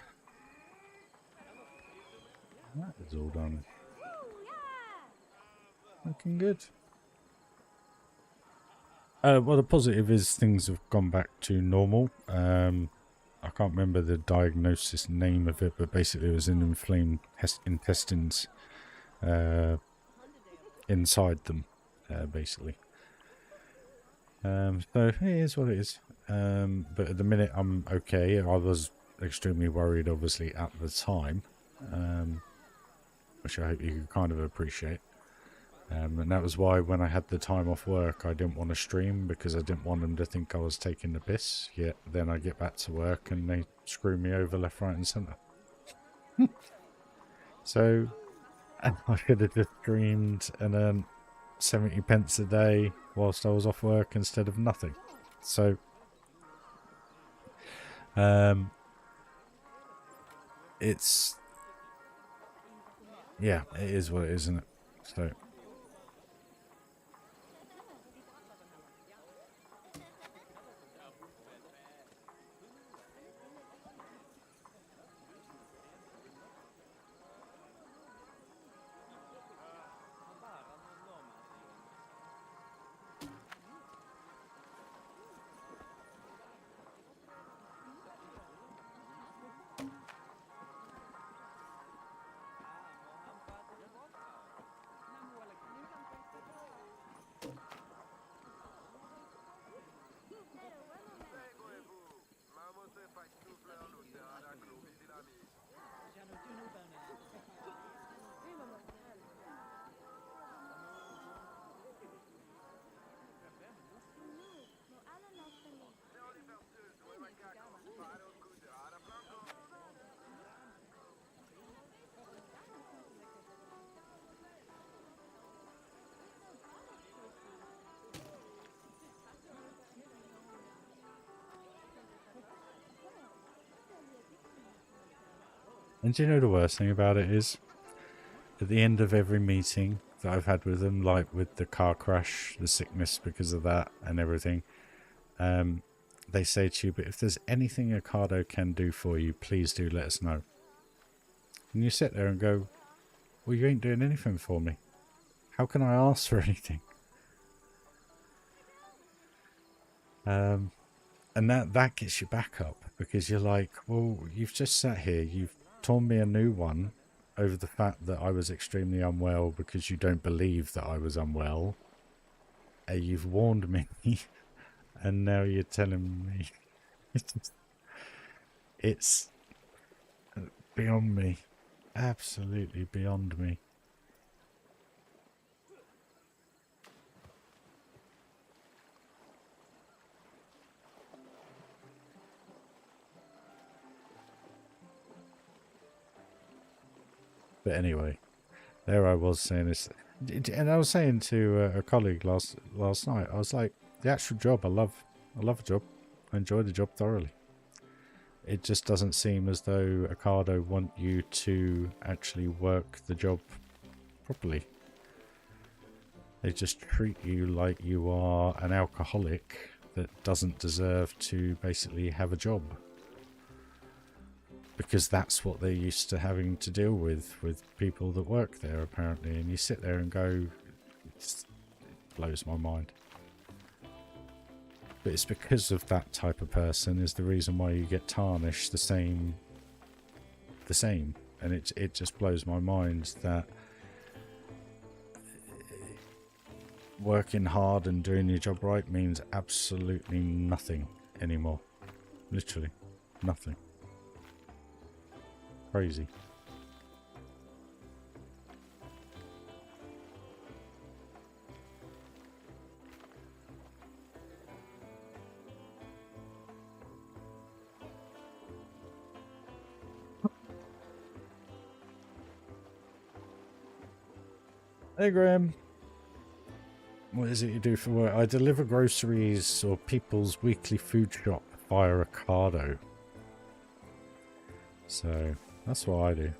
That is all done. Looking good. Well, the positive is things have gone back to normal. I can't remember the diagnosis name of it, but basically it was an inflamed intestines inside them, basically. So it is what it is. But at the minute I'm okay. I was extremely worried, obviously, at the time, which I hope you can kind of appreciate. And that was why when I had the time off work, I didn't want to stream, because I didn't want them to think I was taking the piss. Yet then I get back to work and they screw me over left, right and centre. So I could have just streamed and earned 70 pence a day whilst I was off work instead of nothing. So it's, yeah, it is what it is, isn't it? So And do you know the worst thing about it is? At the end of every meeting that I've had with them, like with the car crash, the sickness because of that and everything, they say to you, but if there's anything Ocado can do for you, please do let us know. And you sit there and go, well, you ain't doing anything for me. How can I ask for anything? And that gets you back up because you're like, well, you've just sat here, you've torn me a new one over the fact that I was extremely unwell because you don't believe that I was unwell. You've warned me, and now you're telling me. It's beyond me. Absolutely beyond me. But anyway, there I was saying this, and I was saying to a colleague last night, I was like, the actual job, I love the job, I enjoy the job thoroughly. It just doesn't seem as though Ocado want you to actually work the job properly. They just treat you like you are an alcoholic that doesn't deserve to basically have a job. Because that's what they're used to having to deal with people that work there, apparently. And you sit there and go, it blows my mind. But it's because of that type of person is the reason why you get tarnished the same. And it just blows my mind that working hard and doing your job right means absolutely nothing anymore. Literally nothing. Crazy. Hey Graham, what is it you do for work? I deliver groceries or people's weekly food shop via Ocado. So that's what I do.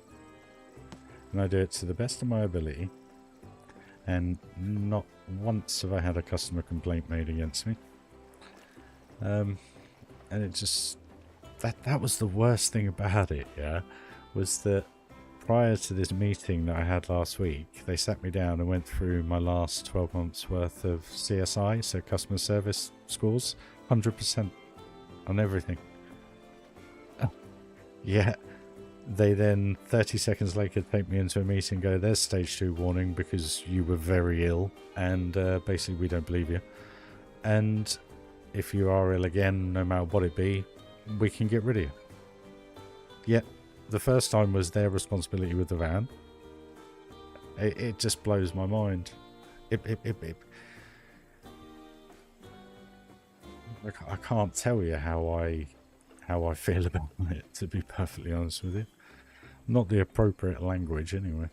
And I do it to the best of my ability. And not once have I had a customer complaint made against me. And it just... That was the worst thing about it, yeah? Was that prior to this meeting that I had last week, they sat me down and went through my last 12 months worth of CSI, so customer service scores, 100% on everything. Oh. Yeah. They then, 30 seconds later, take me into a meeting and go, there's stage 2 warning because you were very ill and basically we don't believe you. And if you are ill again, no matter what it be, we can get rid of you. Yet, the first time was their responsibility with the van. It just blows my mind. I can't tell you how I feel about it, to be perfectly honest with you. Not the appropriate language, anyway.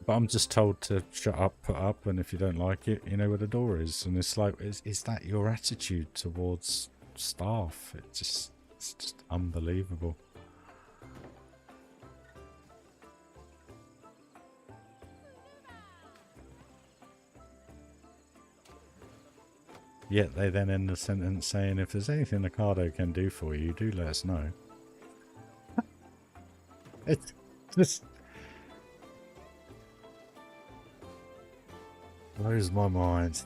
But I'm just told to shut up, put up, and if you don't like it, you know where the door is. And it's like, is that your attitude towards staff? It's just unbelievable. Yet they then end the sentence saying, if there's anything Ocado can do for you, do let us know. It just blows my mind.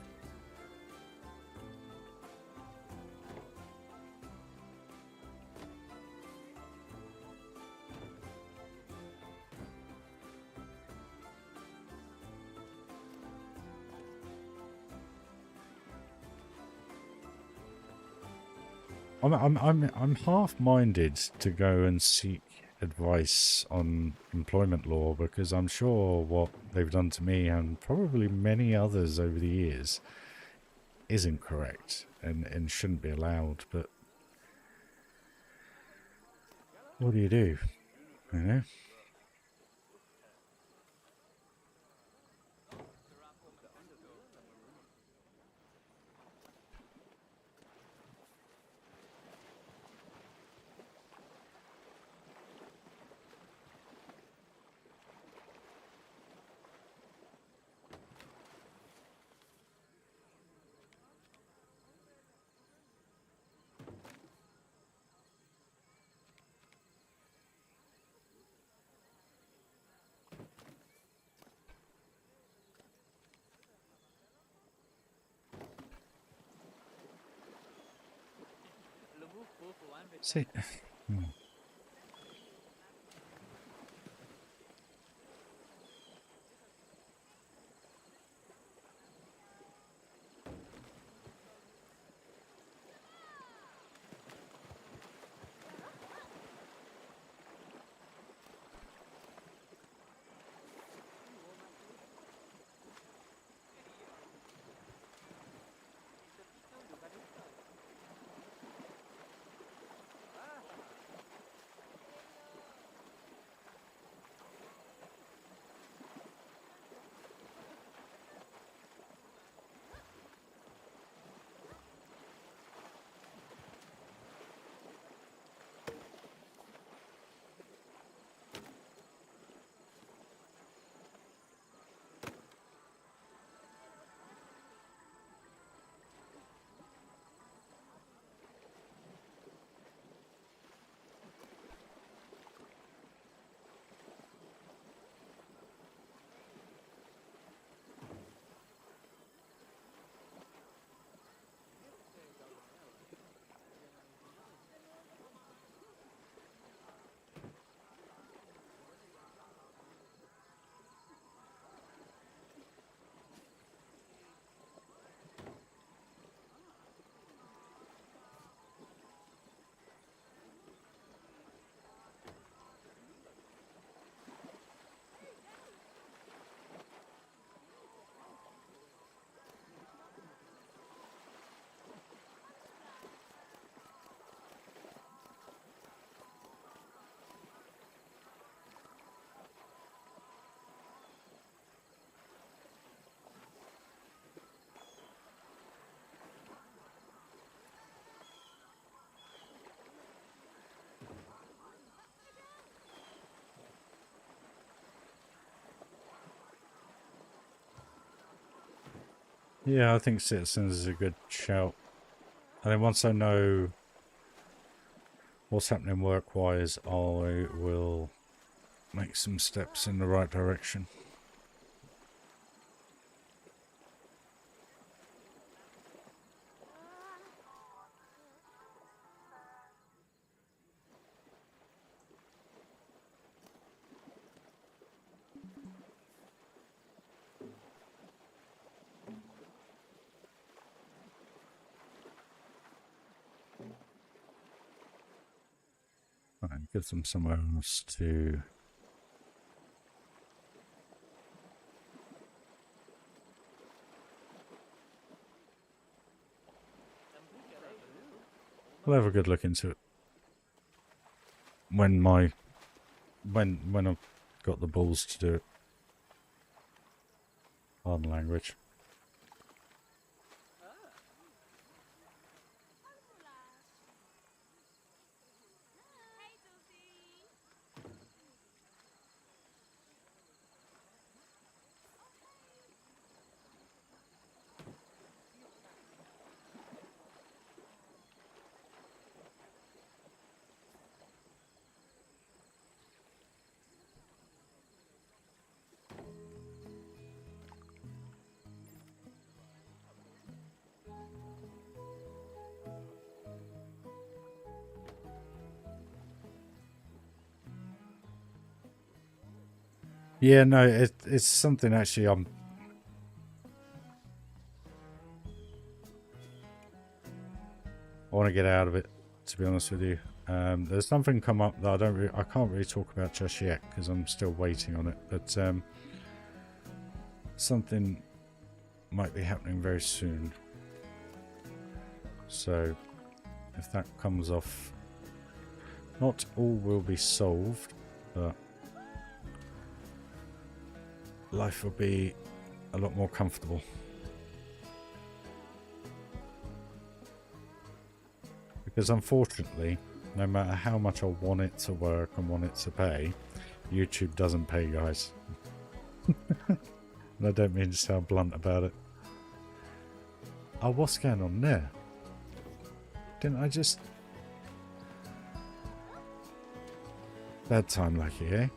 I'm half-minded to go and seek advice on employment law because I'm sure what they've done to me and probably many others over the years isn't correct and shouldn't be allowed. But what do? You know? See. Yeah, I think citizens is a good shout. And then once I know what's happening work-wise, I will make some steps in the right direction. Right, give them somewhere else to... We'll have a good look into it. When I've got the balls to do it. Pardon language. Yeah, no, it's something actually I want to get out of it, to be honest with you. There's something come up that I can't really talk about just yet because I'm still waiting on it, but something might be happening very soon. So if that comes off, not all will be solved, but life will be a lot more comfortable. Because unfortunately, no matter how much I want it to work and want it to pay, YouTube doesn't pay, guys. And I don't mean to sound blunt about it. Oh, what's going on there? Didn't I just... Bad time lucky, eh?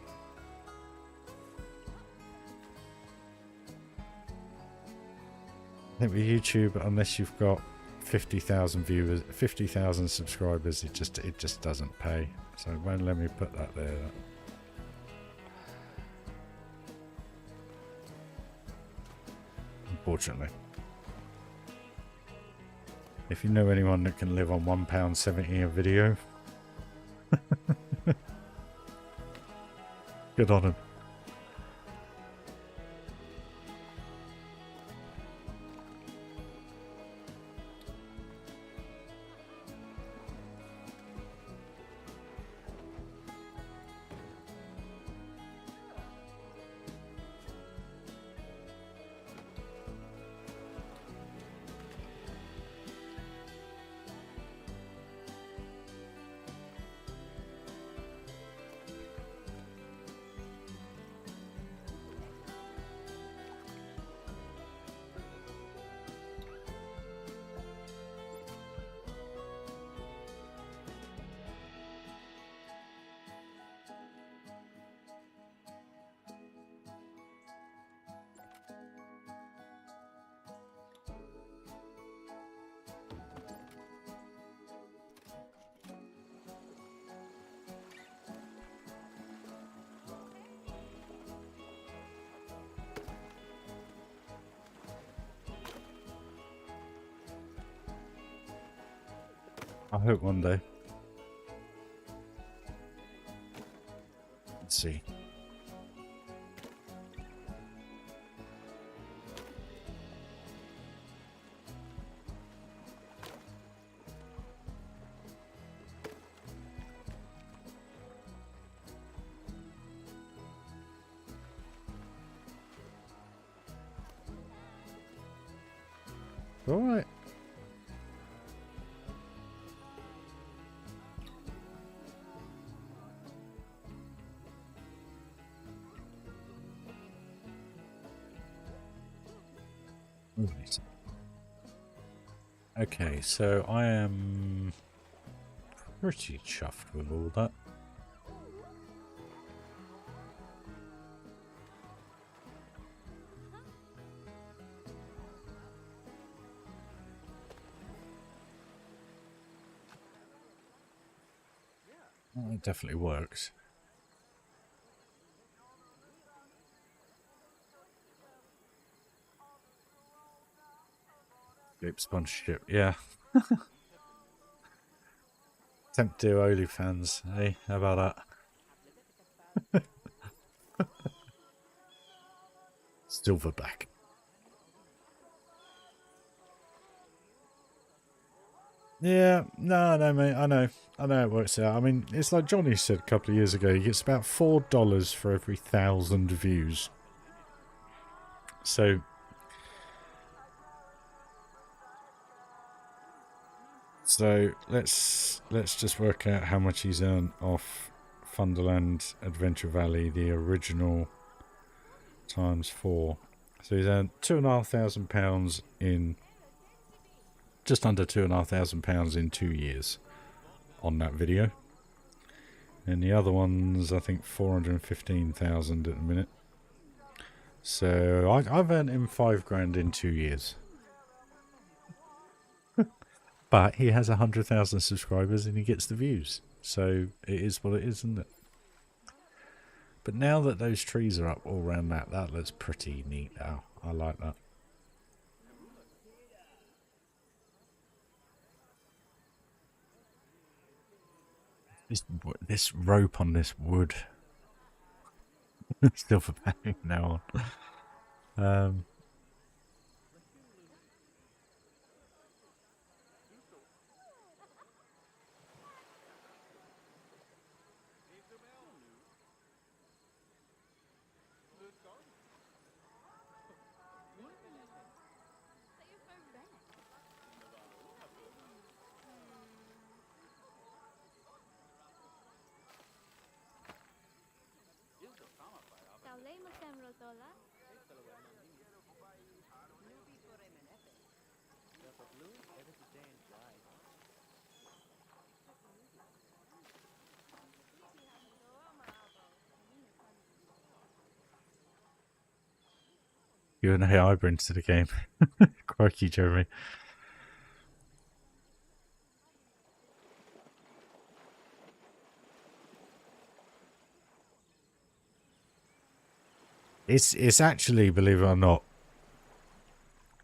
I think with YouTube, unless you've got 50,000 viewers, 50,000 subscribers, it just doesn't pay. So it won't let me put that there. Unfortunately. If you know anyone that can live on £1.70 a video, good on them. I hope one day. Let's see. All right. Okay, so I am pretty chuffed with all that. Well, it definitely works. Grape sponsorship, yeah. Attempt to do OnlyFans, hey? How about that? Silverback. Yeah, no, mate, I know it works out. I mean, it's like Johnny said a couple of years ago, he gets about $4 for every 1,000 views. So let's just work out how much he's earned off Thunderland Adventure Valley, the original, times 4. So he's earned £2,500 in, just under £2,500 in 2 years on that video. And the other one's, I think, 415,000 at the minute. So I've earned him £5,000 in 2 years. But he has 100,000 subscribers and he gets the views. So it is what it is, isn't it? But now that those trees are up all around that looks pretty neat now. I like that. This rope on this wood. Still for paying now on. You and AI brings to the game. Crikey, Jeremy. It's actually, believe it or not,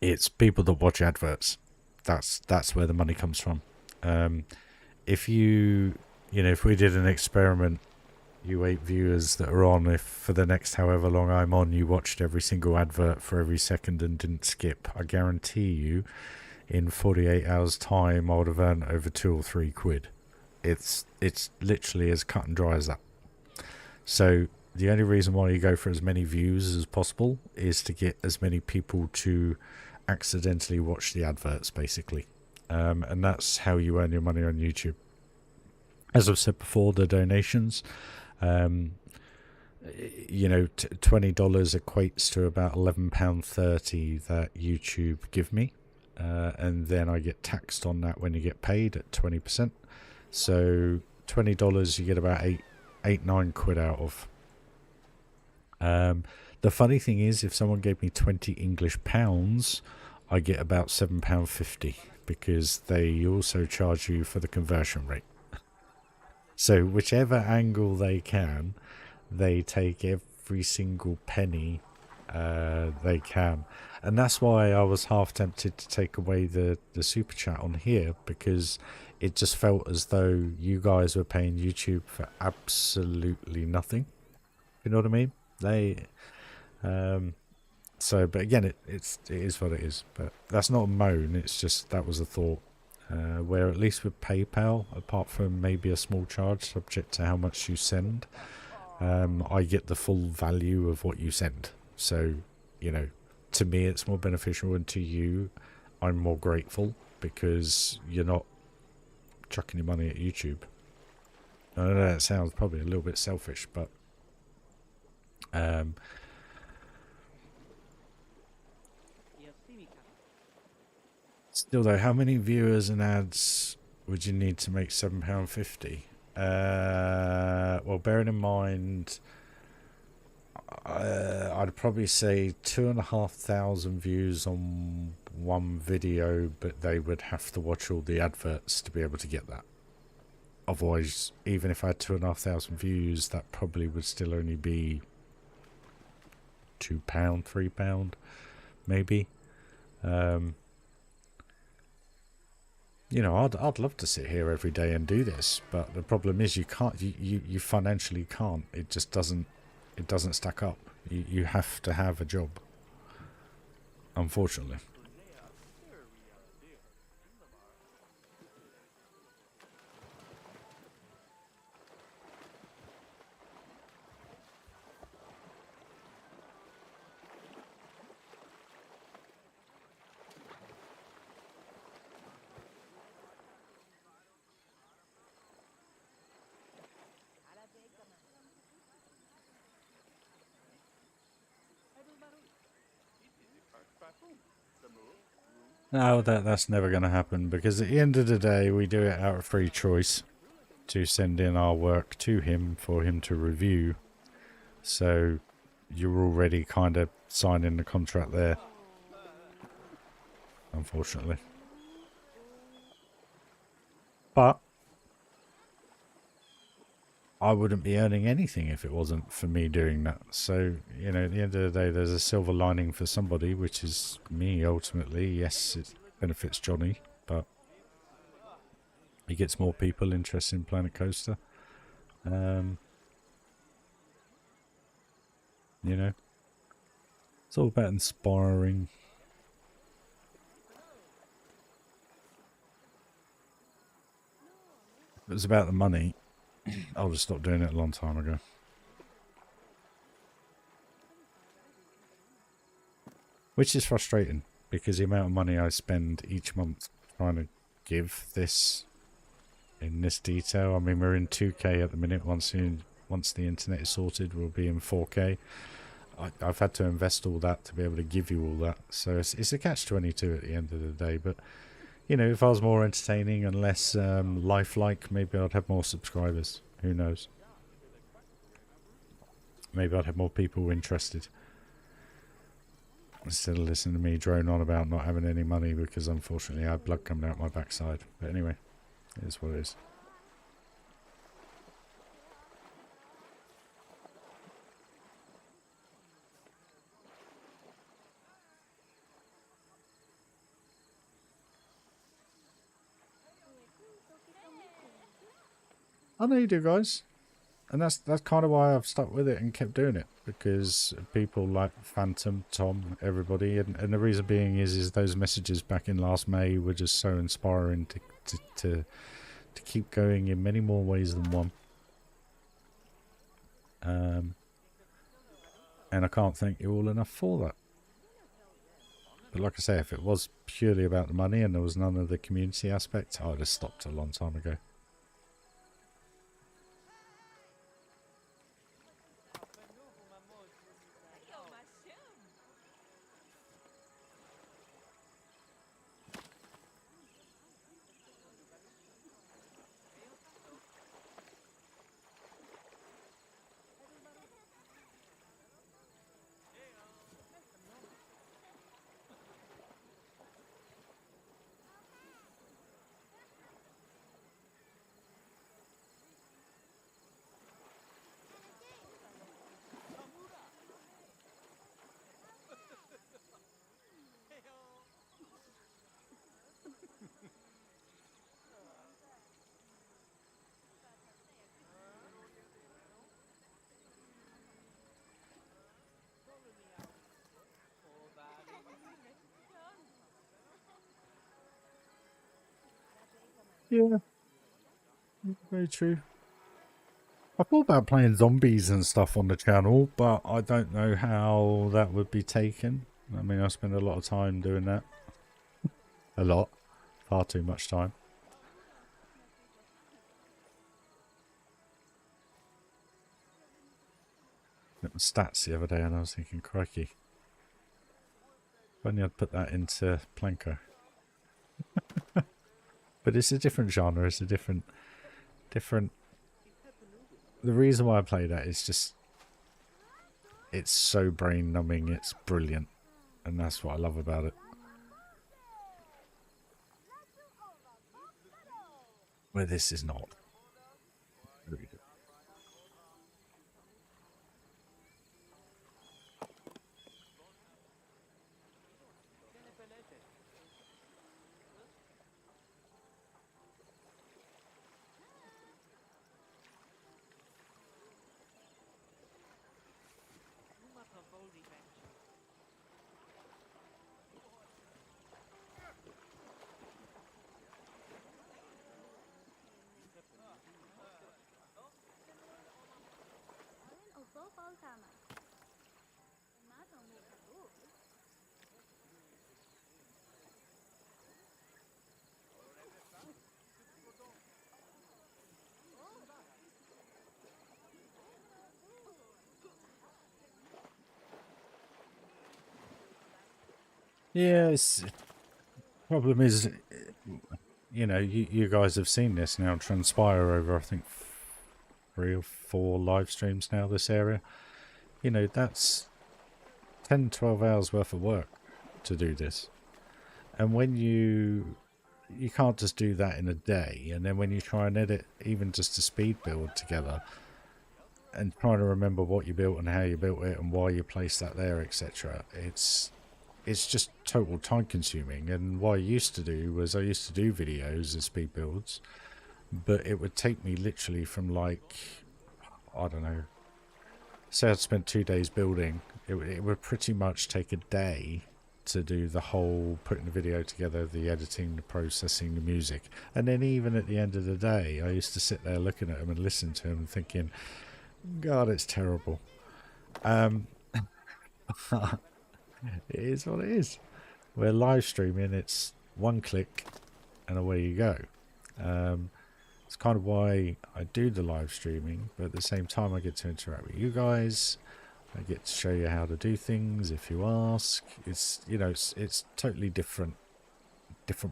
it's people that watch adverts. That's where the money comes from. If if we did an experiment, you 8 viewers that are on, if for the next however long I'm on, you watched every single advert for every second and didn't skip, I guarantee you, in 48 hours time, I would have earned over 2 or 3 quid. It's literally as cut and dry as that. So the only reason why you go for as many views as possible is to get as many people to accidentally watch the adverts, basically. And that's how you earn your money on YouTube. As I've said before, the donations, $20 equates to about £11.30 that YouTube give me. And then I get taxed on that when you get paid at 20%. So $20 you get about 9 quid out of. The funny thing is, if someone gave me 20 English pounds, I get about £7.50 because they also charge you for the conversion rate. So whichever angle they can, they take every single penny they can. And that's why I was half tempted to take away the super chat on here, because it just felt as though you guys were paying YouTube for absolutely nothing. You know what I mean? But again, it is what it is. But that's not a moan. It's just that was a thought. Where at least with PayPal, apart from maybe a small charge subject to how much you send, I get the full value of what you send. So, to me it's more beneficial, and to you, I'm more grateful because you're not chucking your money at YouTube. I know that sounds probably a little bit selfish, but still though, how many viewers and ads would you need to make £7.50? Well, bearing in mind, I'd probably say 2,500 views on one video, but they would have to watch all the adverts to be able to get that. Otherwise, even if I had 2,500 views, that probably would still only be £2, £3, maybe. I'd love to sit here every day and do this, but the problem is you can't. You financially can't. It just doesn't stack up. You have to have a job, unfortunately. No, that's never going to happen, because at the end of the day, we do it out of free choice to send in our work to him for him to review. So you're already kind of signing the contract there, unfortunately. But I wouldn't be earning anything if it wasn't for me doing that. So, at the end of the day, there's a silver lining for somebody, which is me, ultimately. Yes, it benefits Johnny, but he gets more people interested in Planet Coaster. It's all about inspiring. If it was about the money, I would have stopped doing it a long time ago. Which is frustrating, because the amount of money I spend each month trying to give this in this detail. I mean, we're in 2K at the minute. Once the internet is sorted, we'll be in 4K. I've had to invest all that to be able to give you all that. So it's a catch-22 at the end of the day. But, if I was more entertaining and less lifelike, maybe I'd have more subscribers. Who knows? Maybe I'd have more people interested, instead of listening to me drone on about not having any money, because unfortunately I have blood coming out my backside. But anyway, it is what it is. I know you do, guys. And that's kind of why I've stuck with it and kept doing it, because people like Phantom, Tom, everybody, and the reason being is those messages back in last May were just so inspiring to keep going in many more ways than one. And I can't thank you all enough for that. But like I say, if it was purely about the money and there was none of the community aspect, I'd have stopped a long time ago. Yeah, very true. I thought about playing zombies and stuff on the channel, but I don't know how that would be taken. I mean, I spend a lot of time doing that. A lot. Far too much time. Looked at my stats the other day and I was thinking, crikey. If only I'd put that into Planko. But it's a different genre, it's a different... The reason why I play that is just... It's so brain numbing, it's brilliant. And that's what I love about it. Where this is not. Really good. Yeah, it's... Problem is, you know, you guys have seen this now transpire over, I think, 3 or 4 live streams now, this area. You know, that's 10, 12 hours worth of work to do this. And when you can't just do that in a day, and then when you try and edit even just a speed build together, and trying to remember what you built and how you built it and why you placed that there, etc., it's just total time consuming. And what I used to do was I used to do videos of speed builds, but it would take me literally from, like, I don't know, say I'd spent 2 days building, it would pretty much take a day to do the whole putting the video together, the editing, the processing, the music. And then even at the end of the day, I used to sit there looking at them and listen to them and thinking, God, it's terrible. It is what it is. We're live streaming, it's one click and away you go. It's kind of why I do the live streaming, but at the same time I get to interact with you guys. I get to show you how to do things if you ask. It's, you know, it's totally different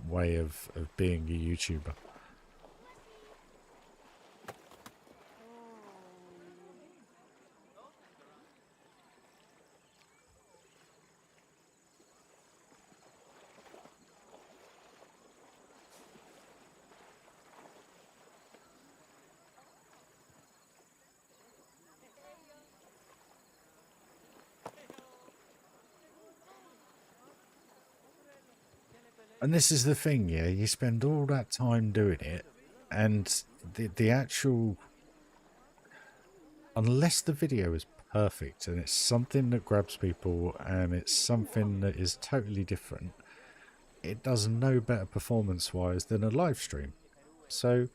way of being a YouTuber. And this is the thing, yeah, you spend all that time doing it, And the actual, unless the video is perfect and it's something that grabs people and it's something that is totally different, it does no better performance wise than a live stream. So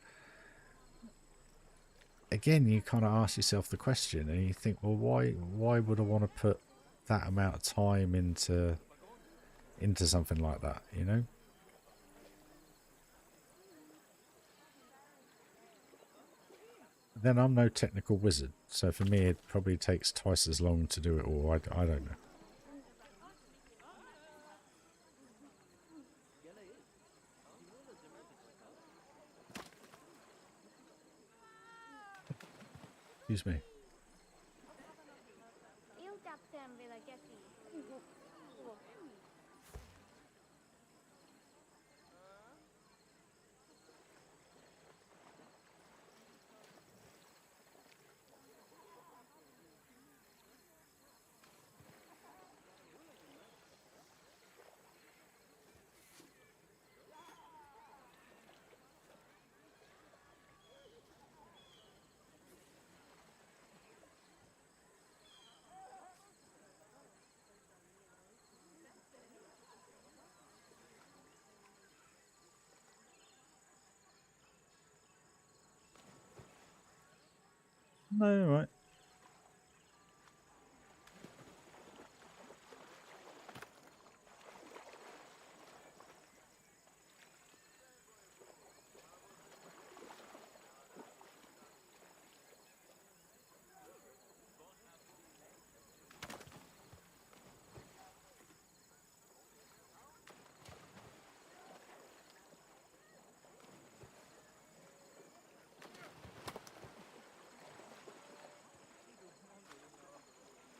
again, you kind of ask yourself the question and you think, well, why would I want to put that amount of time into something like that, you know? Then I'm no technical wizard, so for me it probably takes twice as long to do it all. I don't know. Excuse me. No, right.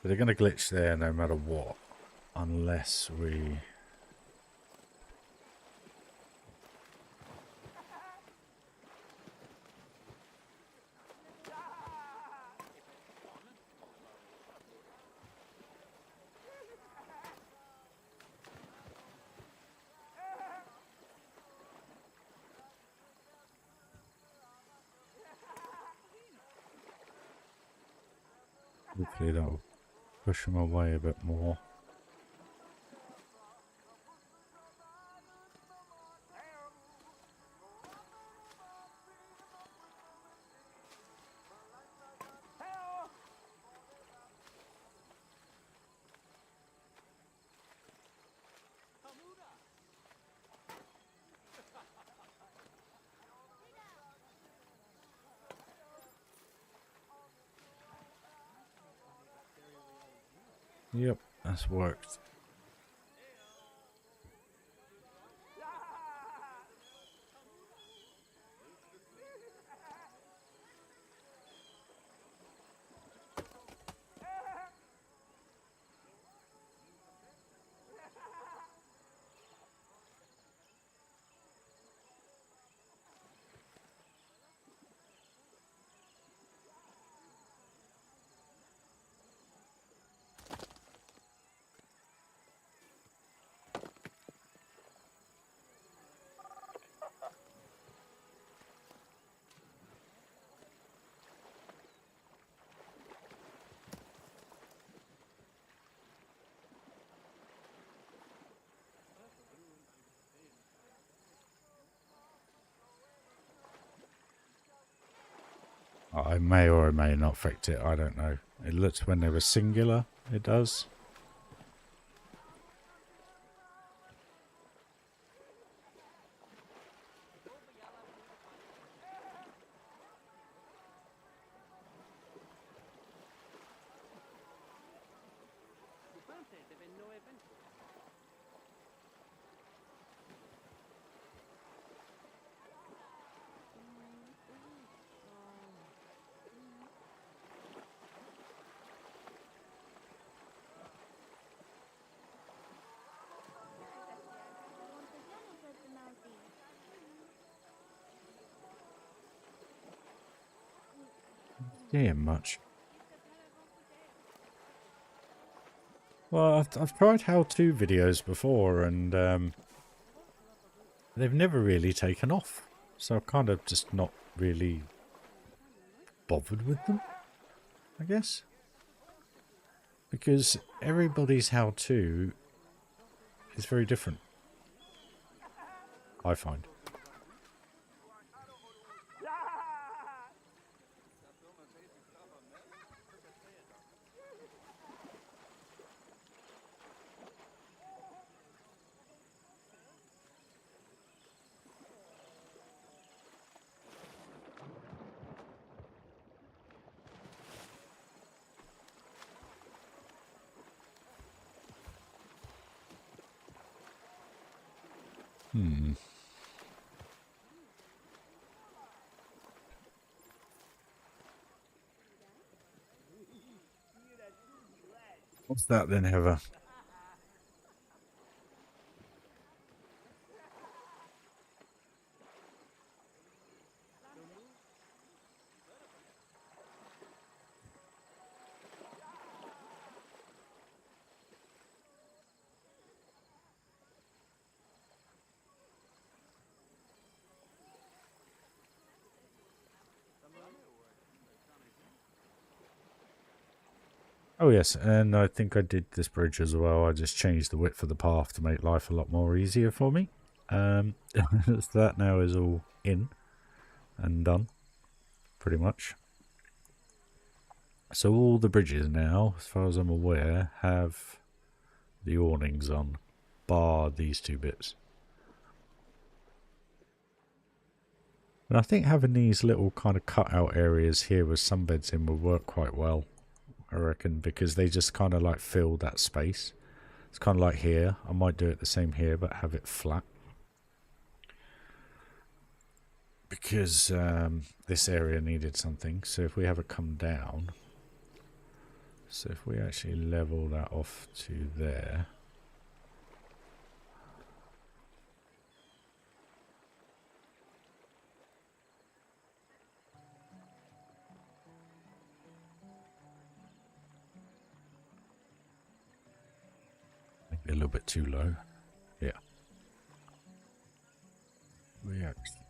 But they're going to glitch there no matter what, unless we... Hopefully that'll push them away a bit more. Yep, that's worked. I may or may not affect it, I don't know. It looks when they were singular, it does. Damn much. Well, I've tried how-to videos before, and they've never really taken off. So I'm kind of just not really bothered with them, I guess. Because everybody's how-to is very different, I find. What's that then, Heather? Oh yes, and I think I did this bridge as well. I just changed the width of the path to make life a lot more easier for me. So that now is all in and done, pretty much. So all the bridges now, as far as I'm aware, have the awnings on, bar these two bits. And I think having these little kind of cutout areas here with sunbeds in will work quite well, I reckon, because they just kind of like fill that space. It's kind of like here. I might do it the same here, but have it flat. Because this area needed something. So if we have it come down, so if we actually level that off to there. Maybe a little bit too low. Yeah. We actually.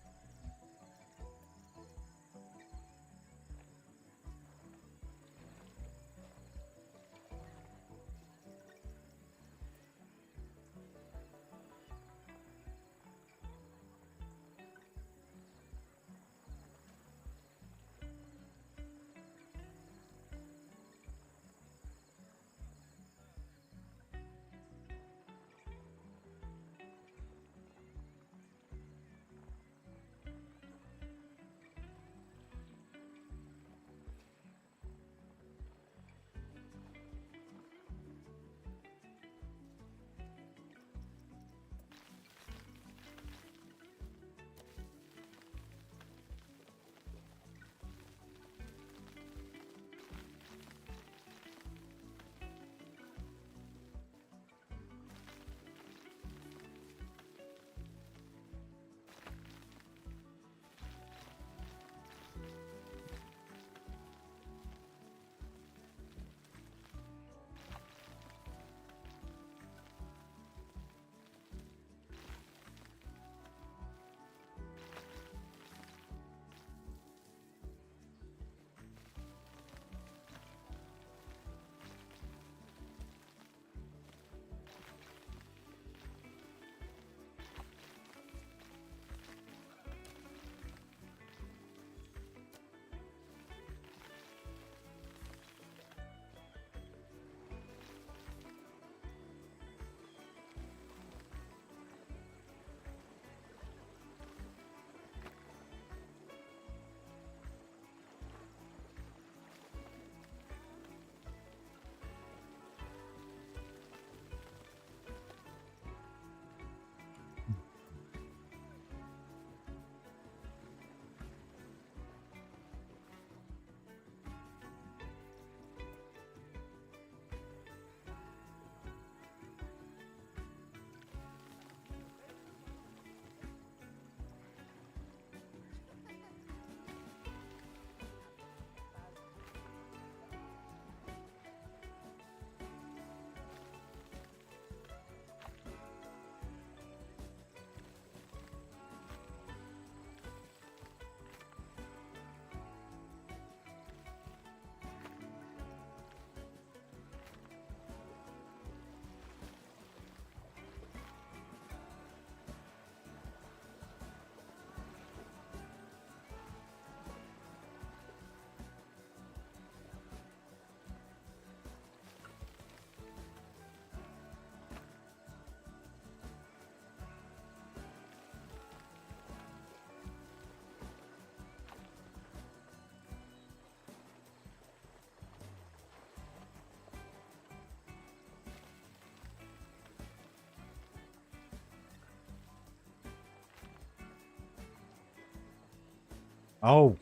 Oh,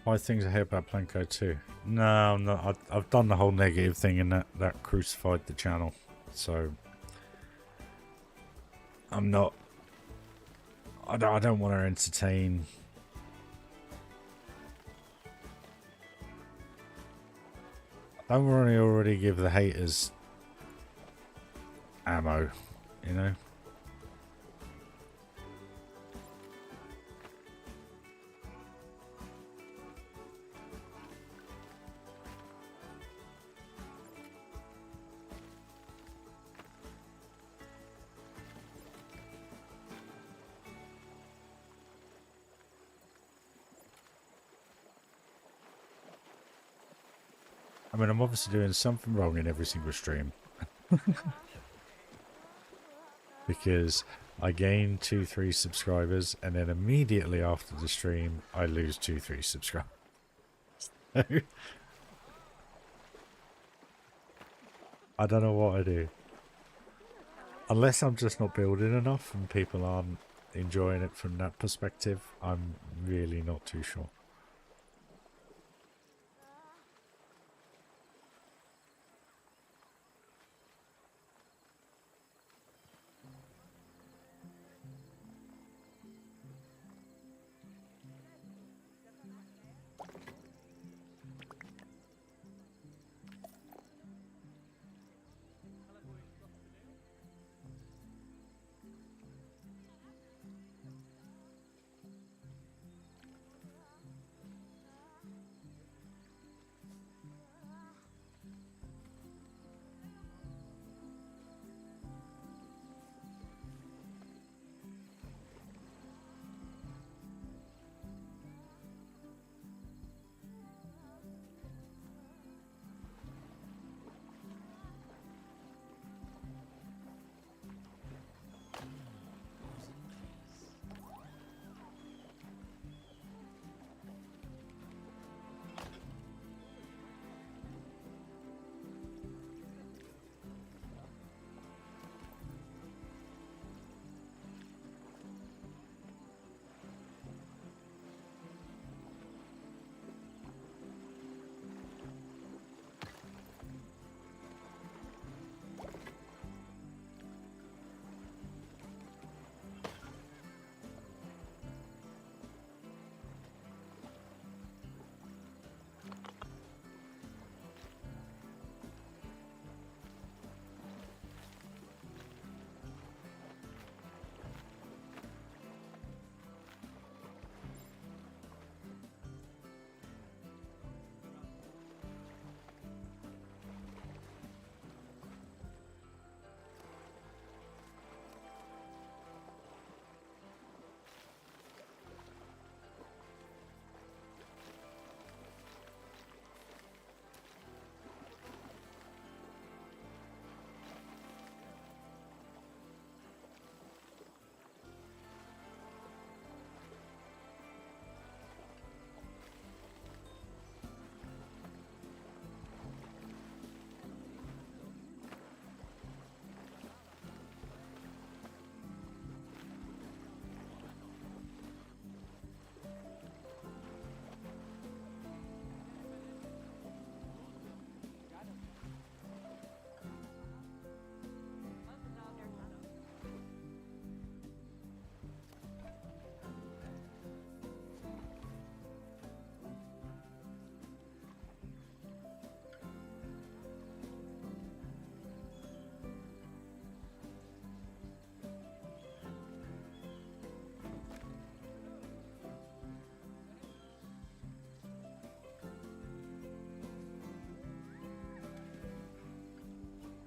5 things I hate about Planko 2. No, I'm not. I've done the whole negative thing and that crucified the channel. So, I'm not... I don't want to entertain... I don't want to already give the haters ammo, you know? I mean, I'm obviously doing something wrong in every single stream. Because I gain 2-3 subscribers and then immediately after the stream I lose 2-3 subscribers. I don't know what I do. Unless I'm just not building enough and people aren't enjoying it from that perspective, I'm really not too sure.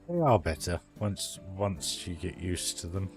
They are better once you get used to them.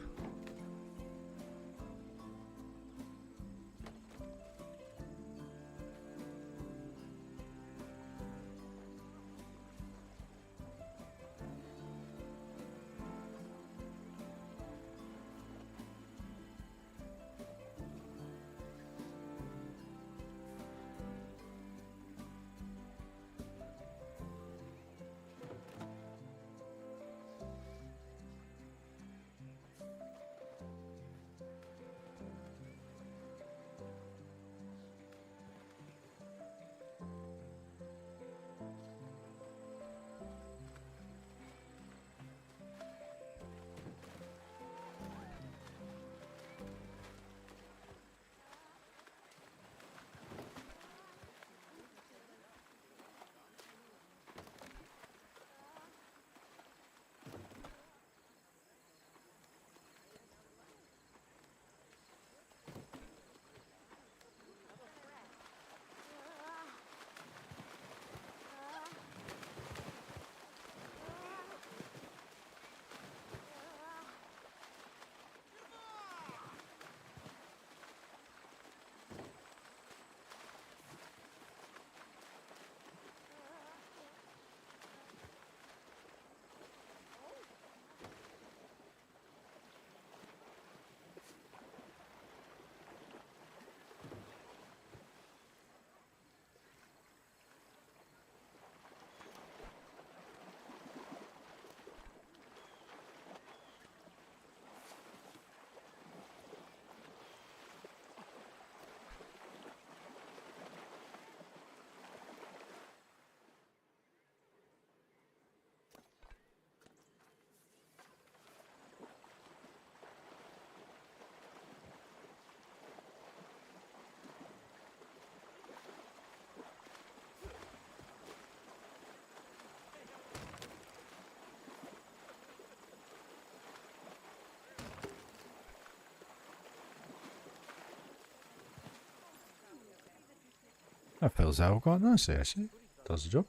That fills out quite nicely actually. Does the job.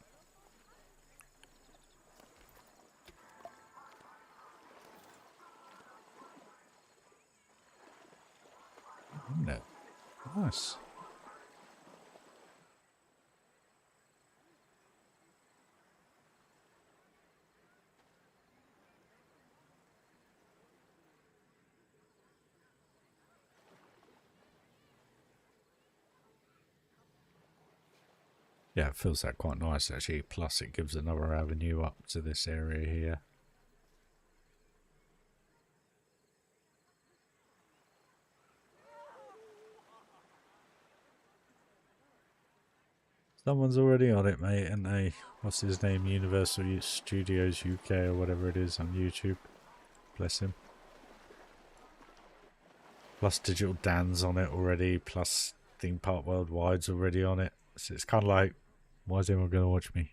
Isn't it? Nice. Yeah, it feels that quite nice actually. Plus it gives another avenue up to this area here. Someone's already on it, mate, and they, what's his name, Universal Studios UK or whatever it is on YouTube. Bless him. Plus Digital Dan's on it already, plus Theme Park Worldwide's already on it. So it's kind of like, why is anyone going to watch me?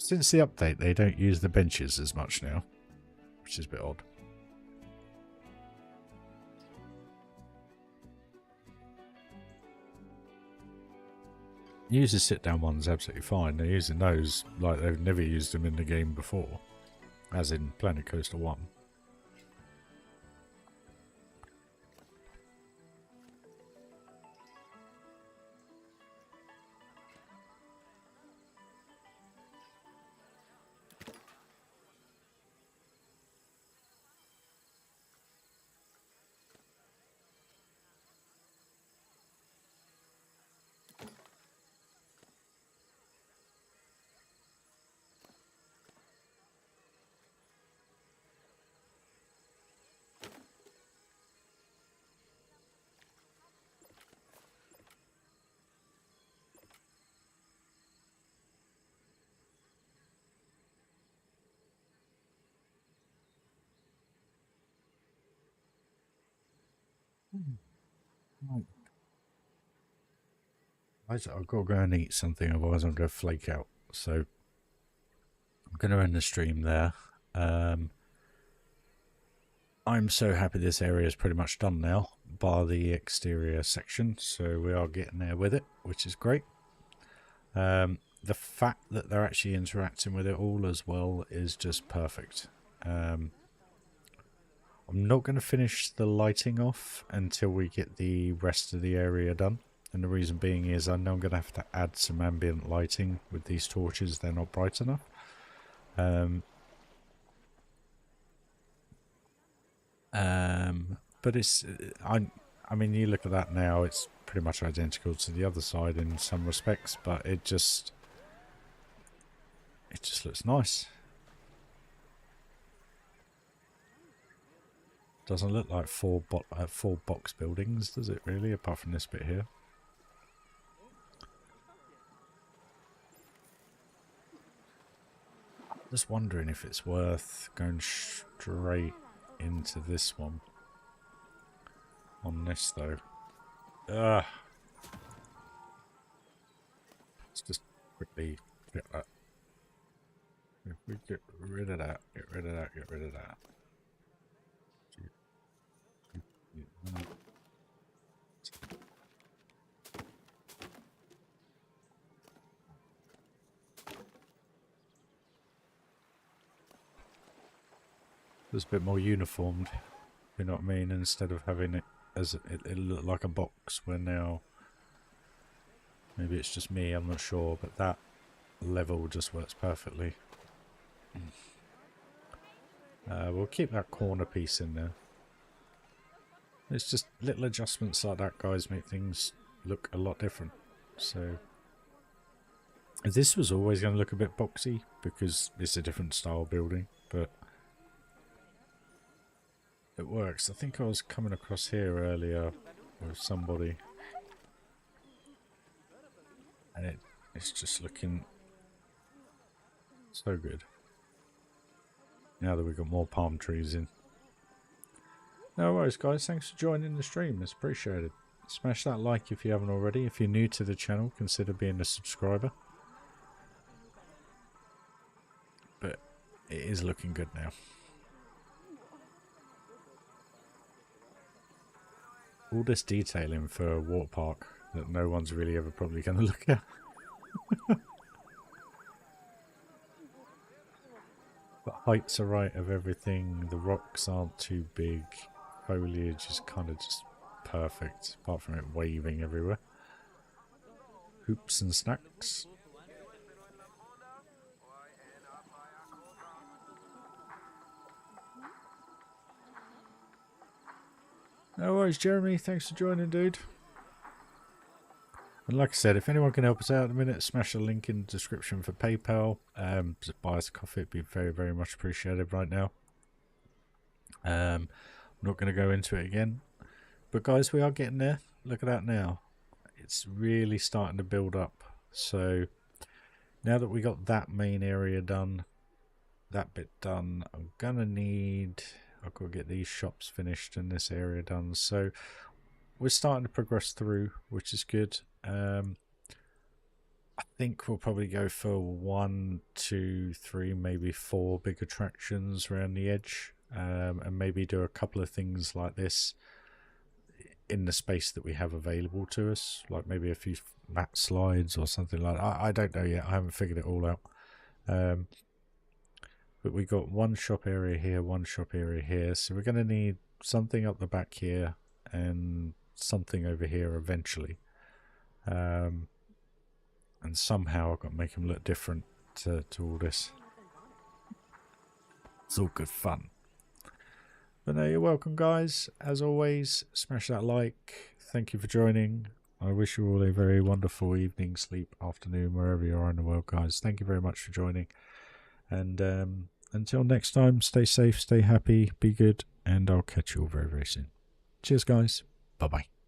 Since the update, they don't use the benches as much now, which is a bit odd. Use the sit-down ones absolutely fine. They're using those like they've never used them in the game before, as in Planet Coaster 1. Right. I've got to go and eat something, otherwise I'm going to flake out. So I'm going to end the stream there. I'm so happy this area is pretty much done now, bar the exterior section. So we are getting there with it, which is great. The fact that they're actually interacting with it all as well is just perfect. I'm not going to finish the lighting off until we get the rest of the area done. And the reason being is I know I'm going to have to add some ambient lighting with these torches. They're not bright enough. But it's, I mean, you look at that now, it's pretty much identical to the other side in some respects, but it just looks nice. Doesn't look like four box buildings, does it really, apart from this bit here? Just wondering if it's worth going straight into this one. On this though. Let's just quickly get that. If we get rid of that, get rid of that, get rid of that. It's a bit more uniformed, you know what I mean? Instead of having it as it looked like a box, where now maybe it's just me, I'm not sure, but that level just works perfectly. We'll keep that corner piece in there. It's just little adjustments like that, guys, make things look a lot different. So this was always going to look a bit boxy because it's a different style building, but it works. I think I was coming across here earlier with somebody, and it's just looking so good now that we've got more palm trees in. No worries, guys. Thanks for joining the stream. It's appreciated. Smash that like if you haven't already. If you're new to the channel, consider being a subscriber. But it is looking good now. All this detailing for a Waterpark that no one's really ever probably going to look at. But heights are right of everything. The rocks aren't too big. Foliage is kind of just perfect, apart from it waving everywhere. Hoops and snacks. No worries, Jeremy. Thanks for joining, dude. And like I said, if anyone can help us out in a minute, smash the link in the description for PayPal. Just buy us a coffee. It'd be very, very much appreciated right now. I'm not going to go into it again. But guys, we are getting there. Look at that now. It's really starting to build up. So now that we got that main area done, that bit done, I'm going to need... I've got to get these shops finished and this area done. So we're starting to progress through, which is good. I think we'll probably go for 1, 2, 3, maybe 4 big attractions around the edge, and maybe do a couple of things like this in the space that we have available to us, like maybe a few mat slides or something like that. I don't know yet. I haven't figured it all out. But we got one shop area here, one shop area here, so we're going to need something up the back here and something over here eventually. And somehow I've got to make them look different to all this. It's all good fun. But no, you're welcome, guys. As always, smash that like. Thank you for joining. I wish you all a very wonderful evening, sleep, afternoon, wherever you are in the world, guys. Thank you very much for joining. And until next time, stay safe, stay happy, be good, and I'll catch you all very, very soon. Cheers, guys. Bye-bye.